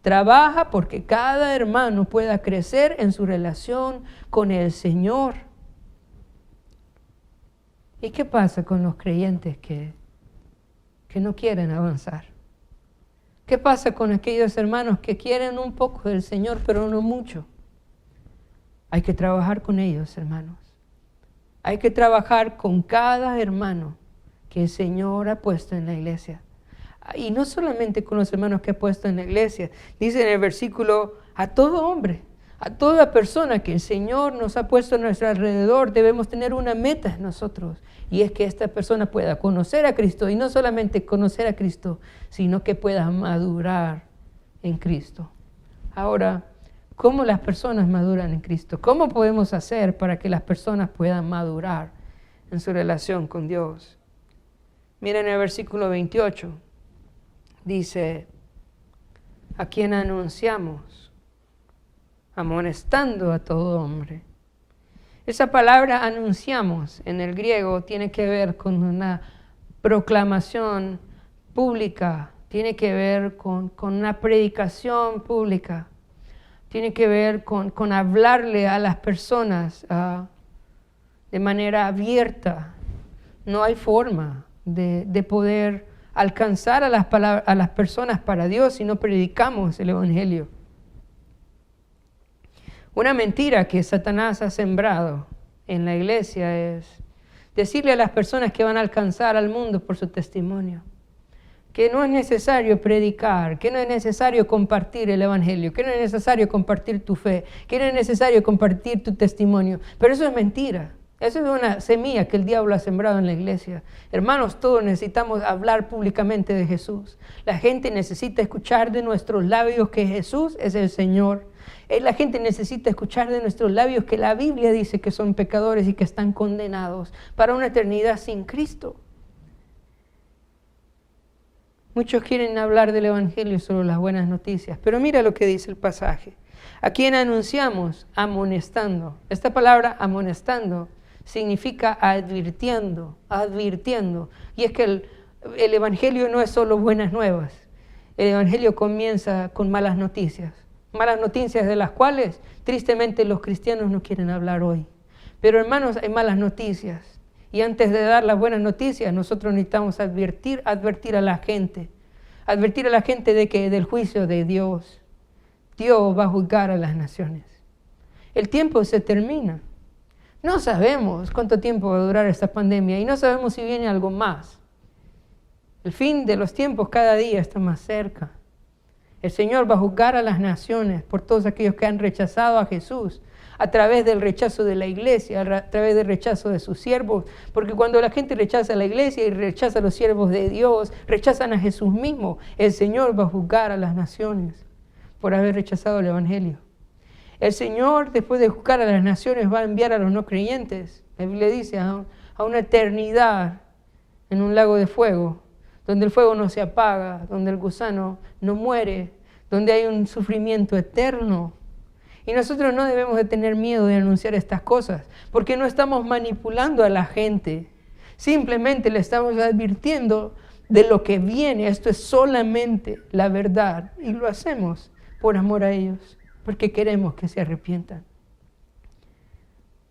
Trabaja porque cada hermano pueda crecer en su relación con el Señor. ¿Y qué pasa con los creyentes que no quieren avanzar? ¿Qué pasa con aquellos hermanos que quieren un poco del Señor, pero no mucho? Hay que trabajar con ellos, hermanos. Hay que trabajar con cada hermano que el Señor ha puesto en la iglesia. Y no solamente con los hermanos que ha puesto en la iglesia. Dice en el versículo, a todo hombre, a toda persona que el Señor nos ha puesto a nuestro alrededor, debemos tener una meta en nosotros. Y es que esta persona pueda conocer a Cristo, y no solamente conocer a Cristo, sino que pueda madurar en Cristo. Ahora, ¿cómo las personas maduran en Cristo? ¿Cómo podemos hacer para que las personas puedan madurar en su relación con Dios? Miren el versículo 28. Dice, a quien anunciamos, amonestando a todo hombre. Esa palabra anunciamos en el griego tiene que ver con una proclamación pública, tiene que ver con una predicación pública, tiene que ver con hablarle a las personas de manera abierta. No hay forma de poder alcanzar a las personas para Dios si no predicamos el Evangelio. Una mentira que Satanás ha sembrado en la iglesia es decirle a las personas que van a alcanzar al mundo por su testimonio que no es necesario predicar, que no es necesario compartir el Evangelio, que no es necesario compartir tu fe, que no es necesario compartir tu testimonio. Pero eso es mentira. Eso es una semilla que el diablo ha sembrado en la iglesia. Hermanos, todos necesitamos hablar públicamente de Jesús. La gente necesita escuchar de nuestros labios que Jesús es el Señor. La gente necesita escuchar de nuestros labios que la Biblia dice que son pecadores y que están condenados para una eternidad sin Cristo. Muchos quieren hablar del Evangelio, solo las buenas noticias. Pero mira lo que dice el pasaje. ¿A quién anunciamos? Amonestando. Esta palabra amonestando significa advirtiendo. Y es que el Evangelio no es solo buenas nuevas. El Evangelio comienza con malas noticias. Malas noticias de las cuales tristemente los cristianos no quieren hablar hoy. Pero hermanos, hay malas noticias. Y antes de dar las buenas noticias, nosotros necesitamos advertir a la gente. Advertir a la gente de que del juicio de Dios. Dios va a juzgar a las naciones. El tiempo se termina. No sabemos cuánto tiempo va a durar esta pandemia y no sabemos si viene algo más. El fin de los tiempos cada día está más cerca. El Señor va a juzgar a las naciones por todos aquellos que han rechazado a Jesús, a través del rechazo de la iglesia, a través del rechazo de sus siervos, porque cuando la gente rechaza a la iglesia y rechaza a los siervos de Dios, rechazan a Jesús mismo, el Señor va a juzgar a las naciones por haber rechazado el Evangelio. El Señor, después de juzgar a las naciones, va a enviar a los no creyentes, la Biblia dice, a una eternidad en un lago de fuego, donde el fuego no se apaga, donde el gusano no muere, donde hay un sufrimiento eterno. Y nosotros no debemos de tener miedo de anunciar estas cosas, porque no estamos manipulando a la gente. Simplemente le estamos advirtiendo de lo que viene. Esto es solamente la verdad. Y lo hacemos por amor a ellos, porque queremos que se arrepientan.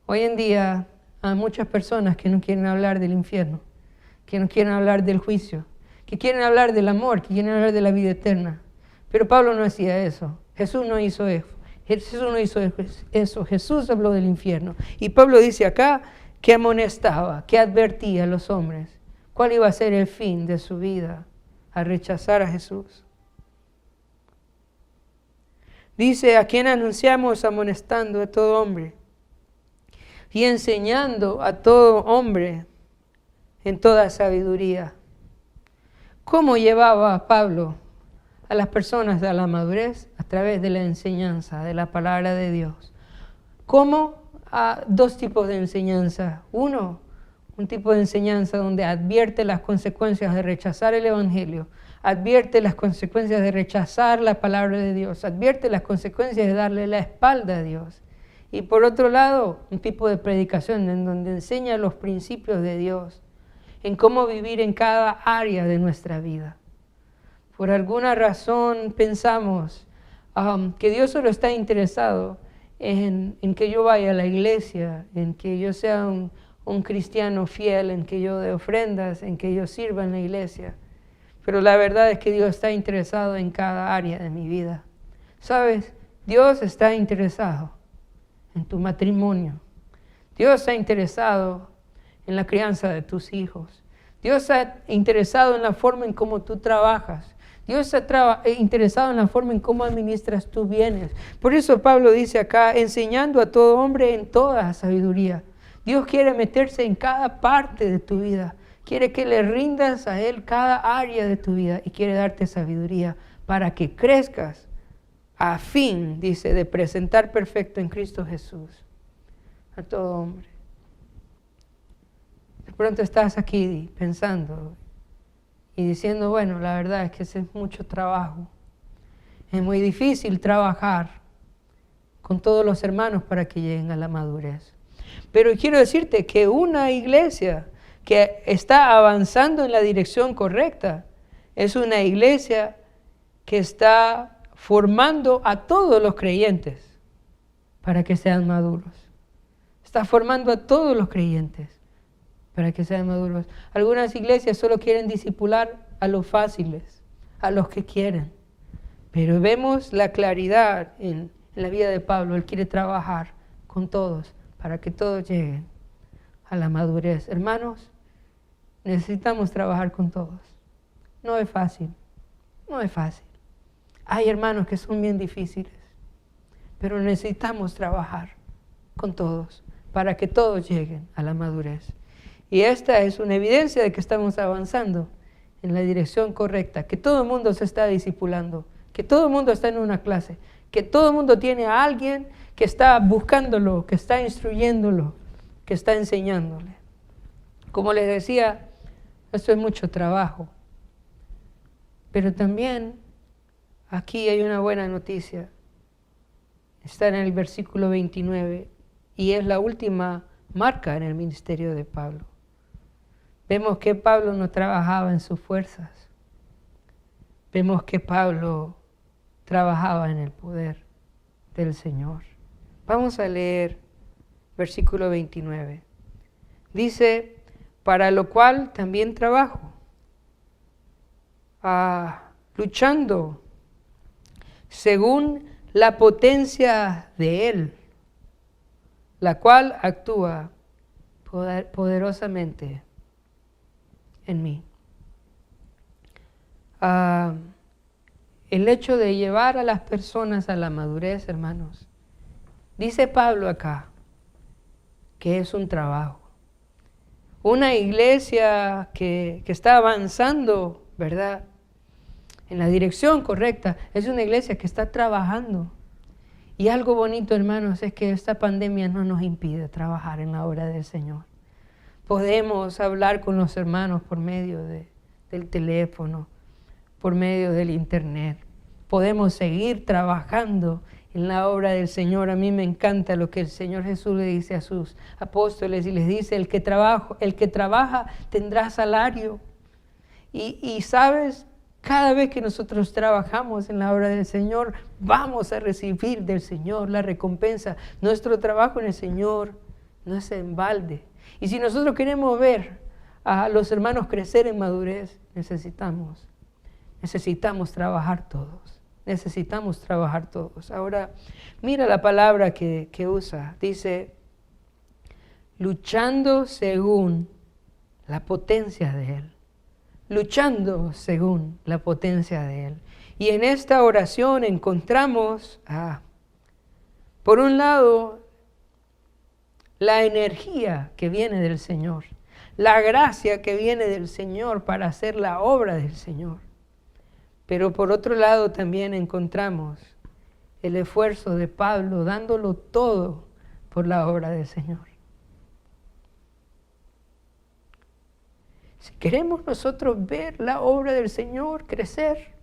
Hoy en día hay muchas personas que no quieren hablar del infierno, que no quieren hablar del juicio, que quieren hablar del amor, que quieren hablar de la vida eterna. Pero Pablo no hacía eso. Jesús no hizo eso. Jesús habló del infierno. Y Pablo dice acá que amonestaba, que advertía a los hombres cuál iba a ser el fin de su vida al rechazar a Jesús. Dice, a quien anunciamos amonestando a todo hombre y enseñando a todo hombre en toda sabiduría. ¿Cómo llevaba Pablo a las personas a la madurez? A través de la enseñanza, de la palabra de Dios. ¿Cómo? Dos tipos de enseñanza. Uno, un tipo de enseñanza donde advierte las consecuencias de rechazar el Evangelio, advierte las consecuencias de rechazar la palabra de Dios, advierte las consecuencias de darle la espalda a Dios. Y por otro lado, un tipo de predicación en donde enseña los principios de Dios, en cómo vivir en cada área de nuestra vida. Por alguna razón pensamos que Dios solo está interesado en que yo vaya a la iglesia, en que yo sea un cristiano fiel, en que yo dé ofrendas, en que yo sirva en la iglesia. Pero la verdad es que Dios está interesado en cada área de mi vida. ¿Sabes? Dios está interesado en tu matrimonio. Dios está interesado en la crianza de tus hijos. Dios está interesado en la forma en cómo tú trabajas. Dios está interesado en la forma en cómo administras tus bienes. Por eso Pablo dice acá, enseñando a todo hombre en toda sabiduría. Dios quiere meterse en cada parte de tu vida. Quiere que le rindas a Él cada área de tu vida y quiere darte sabiduría para que crezcas a fin, dice, de presentar perfecto en Cristo Jesús a todo hombre. De pronto estás aquí pensando y diciendo, bueno, la verdad es que es mucho trabajo. Es muy difícil trabajar con todos los hermanos para que lleguen a la madurez. Pero quiero decirte que una iglesia que está avanzando en la dirección correcta es una iglesia que está formando a todos los creyentes para que sean maduros. Está formando a todos los creyentes para que sean maduros. Algunas iglesias solo quieren discipular a los fáciles, a los que quieren. Pero vemos la claridad en la vida de Pablo. Él quiere trabajar con todos para que todos lleguen a la madurez. Hermanos, necesitamos trabajar con todos. No es fácil, no es fácil. Hay hermanos que son bien difíciles, pero necesitamos trabajar con todos para que todos lleguen a la madurez. Y esta es una evidencia de que estamos avanzando en la dirección correcta, que todo el mundo se está discipulando, que todo el mundo está en una clase, que todo el mundo tiene a alguien que está buscándolo, que está instruyéndolo, que está enseñándole. Como les decía, esto es mucho trabajo. Pero también aquí hay una buena noticia. Está en el versículo 29 y es la última marca en el ministerio de Pablo. Vemos que Pablo no trabajaba en sus fuerzas. Vemos que Pablo trabajaba en el poder del Señor. Vamos a leer versículo 29. Dice, para lo cual también trabajo, luchando según la potencia de Él, la cual actúa poderosamente en mí. El hecho de llevar a las personas a la madurez, hermanos, dice Pablo acá, que es un trabajo. Una iglesia que está avanzando, ¿verdad?, en la dirección correcta, es una iglesia que está trabajando. Y algo bonito, hermanos, es que esta pandemia no nos impide trabajar en la obra del Señor. Podemos hablar con los hermanos por medio del teléfono, por medio del internet. Podemos seguir trabajando en la obra del Señor. A mí me encanta lo que el Señor Jesús le dice a sus apóstoles y les dice, el que trabaja tendrá salario. Y sabes, cada vez que nosotros trabajamos en la obra del Señor, vamos a recibir del Señor la recompensa. Nuestro trabajo en el Señor no es en balde. Y si nosotros queremos ver a los hermanos crecer en madurez, necesitamos trabajar todos. Necesitamos trabajar todos. Ahora, mira la palabra que usa. Dice, luchando según la potencia de Él. Luchando según la potencia de Él. Y en esta oración encontramos, por un lado, la energía que viene del Señor, la gracia que viene del Señor para hacer la obra del Señor. Pero por otro lado también encontramos el esfuerzo de Pablo dándolo todo por la obra del Señor. Si queremos nosotros ver la obra del Señor crecer,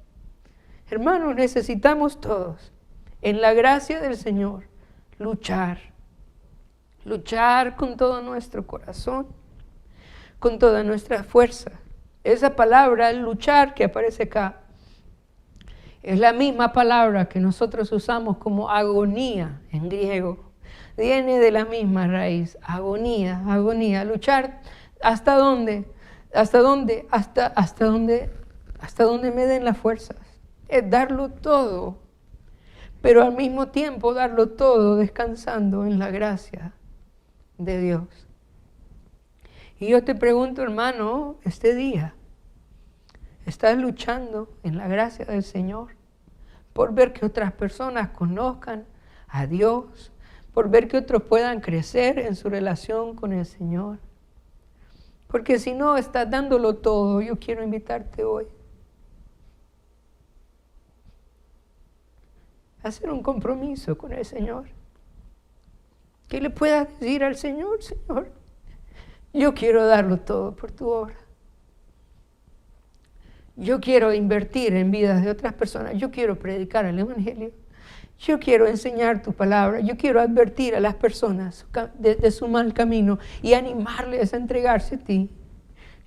hermanos, necesitamos todos, en la gracia del Señor, luchar con todo nuestro corazón, con toda nuestra fuerza. Esa palabra, luchar, que aparece acá, es la misma palabra que nosotros usamos como agonía en griego. Viene de la misma raíz, agonía, luchar. ¿Hasta dónde? ¿Hasta dónde? Hasta donde me den las fuerzas. Es darlo todo, pero al mismo tiempo darlo todo descansando en la gracia de Dios. Y yo te pregunto, hermano, este día, ¿estás luchando en la gracia del Señor por ver que otras personas conozcan a Dios, por ver que otros puedan crecer en su relación con el Señor? Porque si no estás dándolo todo, yo quiero invitarte hoy a hacer un compromiso con el Señor. Que le puedas decir al Señor, Señor, yo quiero darlo todo por tu obra. Yo quiero invertir en vidas de otras personas. Yo quiero predicar el Evangelio. Yo quiero enseñar tu palabra. Yo quiero advertir a las personas de su mal camino y animarles a entregarse a ti.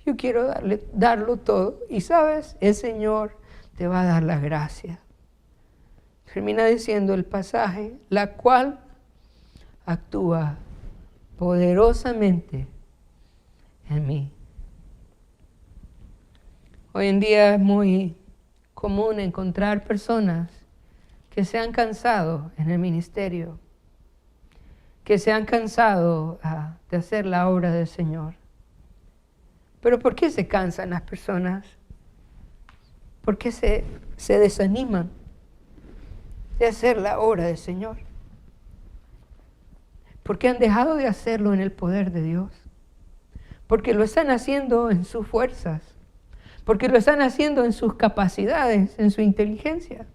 Yo quiero darlo todo. Y sabes, el Señor te va a dar la gracia. Termina diciendo el pasaje, la cual actúa poderosamente en mí. Hoy en día es muy común encontrar personas que se han cansado en el ministerio, que se han cansado de hacer la obra del Señor. Pero ¿por qué se cansan las personas? ¿Por qué se desaniman de hacer la obra del Señor? Porque han dejado de hacerlo en el poder de Dios. Porque lo están haciendo en sus fuerzas. Porque lo están haciendo en sus capacidades, en su inteligencia.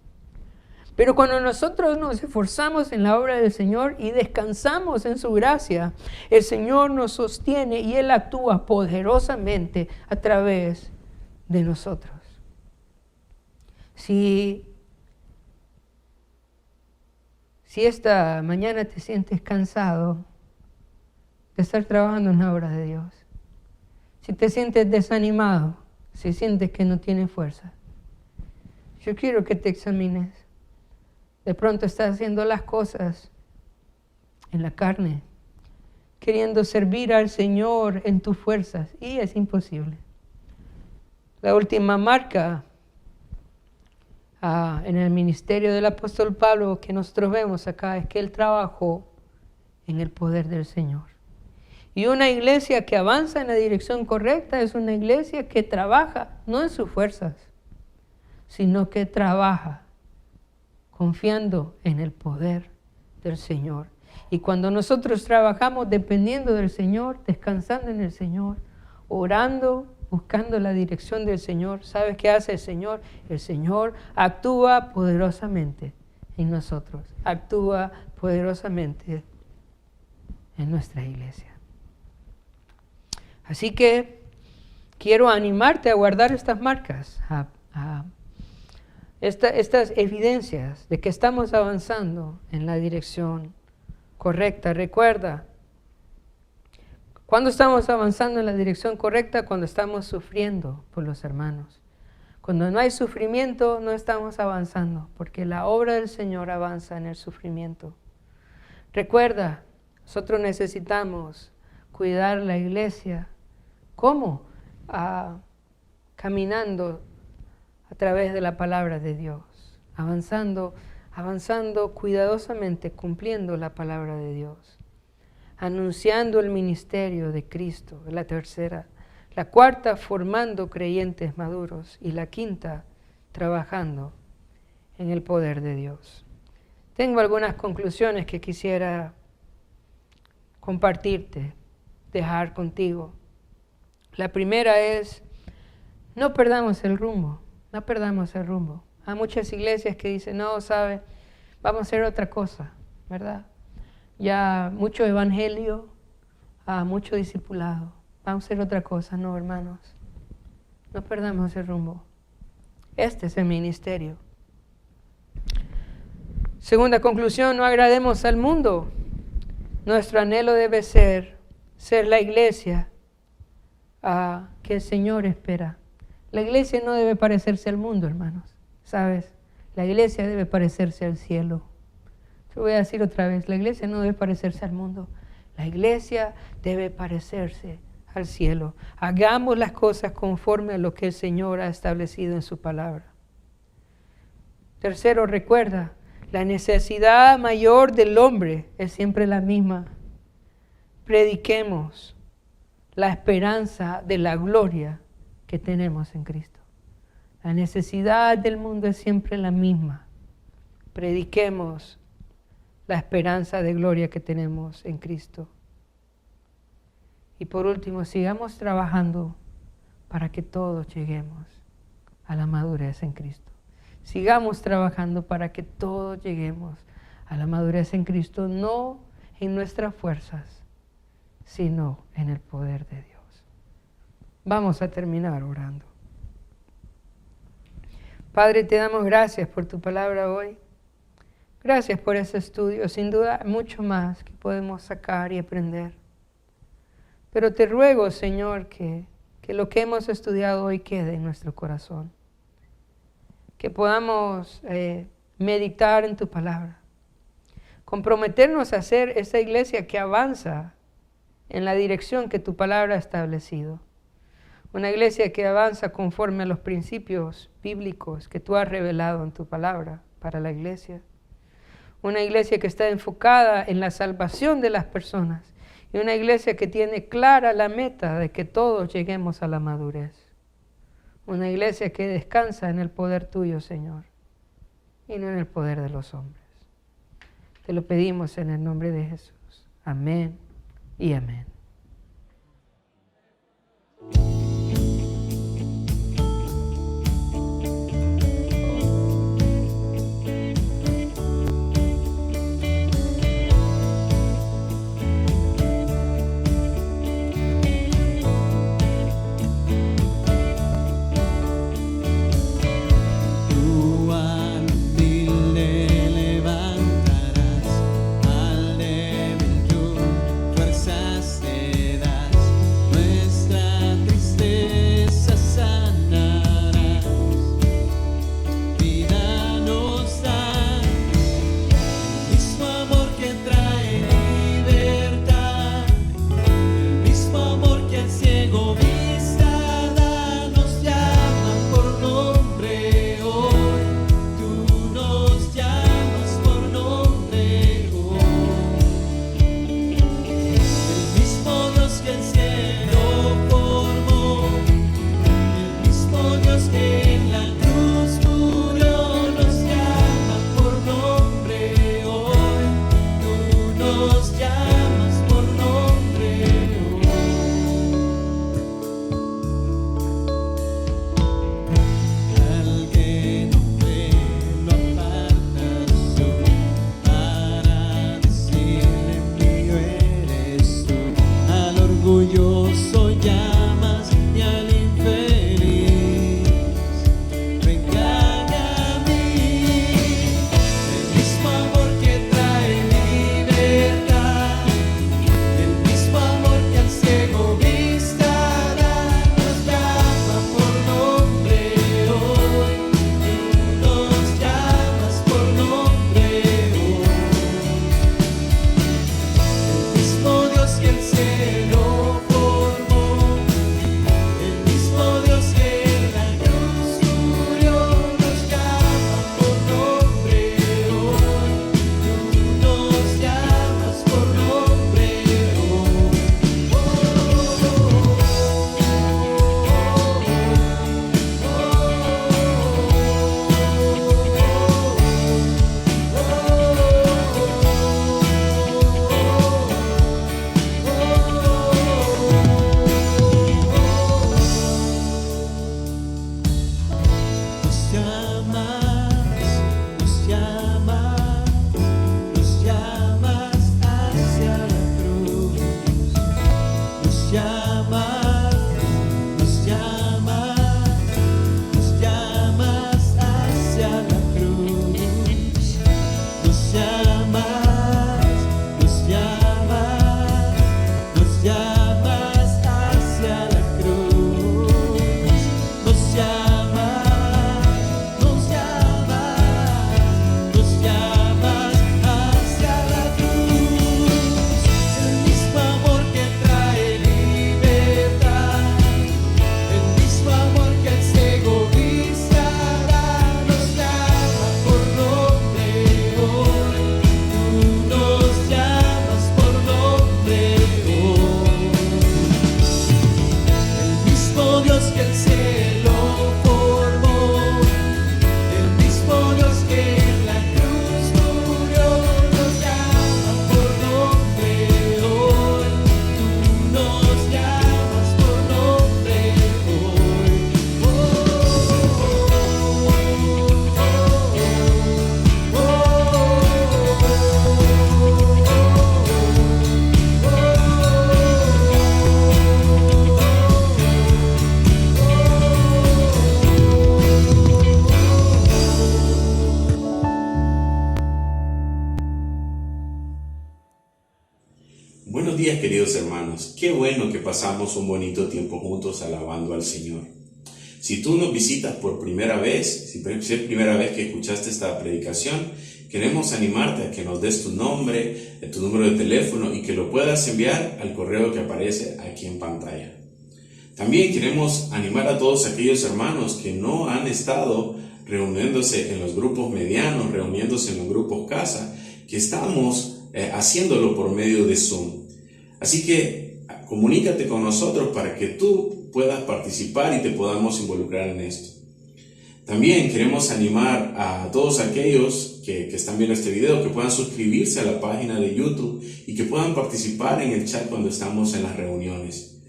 Pero cuando nosotros nos esforzamos en la obra del Señor y descansamos en su gracia, el Señor nos sostiene y Él actúa poderosamente a través de nosotros. Si esta mañana te sientes cansado de estar trabajando en la obra de Dios, si te sientes desanimado, si sientes que no tienes fuerza, yo quiero que te examines. De pronto estás haciendo las cosas en la carne. queriendo servir al Señor en tus fuerzas, y es imposible. La última marca en el ministerio del apóstol Pablo que nosotros vemos acá es que él trabajó en el poder del Señor. Y una iglesia que avanza en la dirección correcta es una iglesia que trabaja no en sus fuerzas, sino que trabaja confiando en el poder del Señor. Y cuando nosotros trabajamos dependiendo del Señor, descansando en el Señor, orando, buscando la dirección del Señor, ¿sabes qué hace el Señor? El Señor actúa poderosamente en nosotros, actúa poderosamente en nuestra iglesia. Así que quiero animarte a guardar estas marcas, estas evidencias de que estamos avanzando en la dirección correcta. Recuerda, ¿cuándo estamos avanzando en la dirección correcta? Cuando estamos sufriendo por los hermanos. Cuando no hay sufrimiento, no estamos avanzando, porque la obra del Señor avanza en el sufrimiento. Recuerda, nosotros necesitamos cuidar la iglesia. ¿Cómo? Caminando a través de la palabra de Dios, avanzando cuidadosamente, cumpliendo la palabra de Dios, anunciando el ministerio de Cristo, la tercera. La cuarta, formando creyentes maduros. Y la quinta, trabajando en el poder de Dios. Tengo algunas conclusiones que quisiera compartirte, dejar contigo. La primera es, no perdamos el rumbo, no perdamos el rumbo. Hay muchas iglesias que dicen, no, ¿sabe? Vamos a hacer otra cosa, ¿verdad? Ya mucho evangelio, mucho discipulado. Vamos a hacer otra cosa. No, hermanos, no perdamos el rumbo. Este es el ministerio. Segunda conclusión, no agrademos al mundo. Nuestro anhelo debe ser la iglesia que el Señor espera. La iglesia no debe parecerse al mundo, hermanos. ¿Sabes? La iglesia debe parecerse al cielo. Te voy a decir otra vez, la iglesia no debe parecerse al mundo. La iglesia debe parecerse al cielo. Hagamos las cosas conforme a lo que el Señor ha establecido en su palabra. Tercero, recuerda, la necesidad mayor del hombre es siempre la misma. Prediquemos la esperanza de la gloria que tenemos en Cristo. La necesidad del mundo es siempre la misma. Prediquemos la esperanza de gloria que tenemos en Cristo. Y por último, sigamos trabajando para que todos lleguemos a la madurez en Cristo. Sigamos trabajando para que todos lleguemos a la madurez en Cristo, no en nuestras fuerzas, sino en el poder de Dios. Vamos a terminar orando. Padre, te damos gracias por tu palabra hoy. Gracias por ese estudio. Sin duda, mucho más que podemos sacar y aprender. Pero te ruego, Señor, que lo que hemos estudiado hoy quede en nuestro corazón. Que podamos meditar en tu palabra. Comprometernos a ser esa iglesia que avanza en la dirección que tu palabra ha establecido. Una iglesia que avanza conforme a los principios bíblicos que tú has revelado en tu palabra para la iglesia. Una iglesia que está enfocada en la salvación de las personas. Y una iglesia que tiene clara la meta de que todos lleguemos a la madurez. Una iglesia que descansa en el poder tuyo, Señor, y no en el poder de los hombres. Te lo pedimos en el nombre de Jesús. Amén y amén. Fuerzas de Buenos días, queridos hermanos. Qué bueno que pasamos un bonito tiempo juntos alabando al Señor. Si tú nos visitas por primera vez, si es primera vez que escuchaste esta predicación, queremos animarte a que nos des tu nombre, tu número de teléfono y que lo puedas enviar al correo que aparece aquí en pantalla. También queremos animar a todos aquellos hermanos que no han estado reuniéndose en los grupos medianos, reuniéndose en los grupos casa, que estamos haciéndolo por medio de Zoom. Así que comunícate con nosotros para que tú puedas participar y te podamos involucrar en esto. También queremos animar a todos aquellos que están viendo este video que puedan suscribirse a la página de YouTube y que puedan participar en el chat cuando estamos en las reuniones.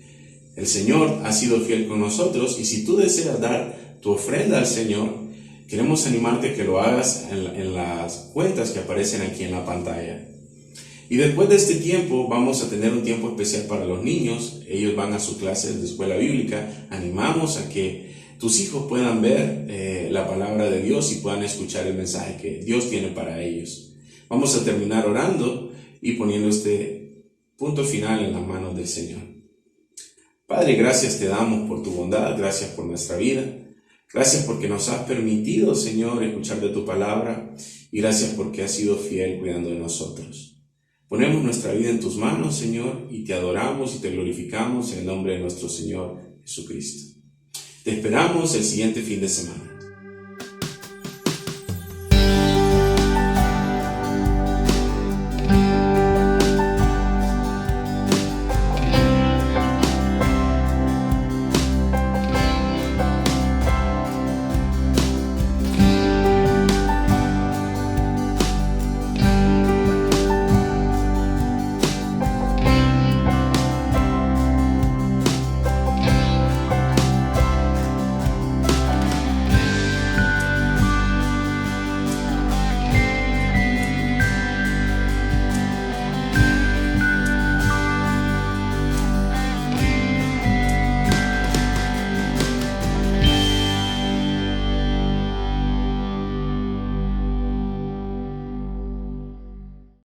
El Señor ha sido fiel con nosotros y si tú deseas dar tu ofrenda al Señor, queremos animarte a que lo hagas en las cuentas que aparecen aquí en la pantalla. Y después de este tiempo vamos a tener un tiempo especial para los niños. Ellos van a sus clases de escuela bíblica. Animamos a que tus hijos puedan ver la palabra de Dios y puedan escuchar el mensaje que Dios tiene para ellos. Vamos a terminar orando y poniendo este punto final en las manos del Señor. Padre, gracias te damos por tu bondad, gracias por nuestra vida. Gracias porque nos has permitido, Señor, escuchar de tu palabra y gracias porque has sido fiel cuidando de nosotros. Ponemos nuestra vida en tus manos, Señor, y te adoramos y te glorificamos en el nombre de nuestro Señor Jesucristo. Te esperamos el siguiente fin de semana.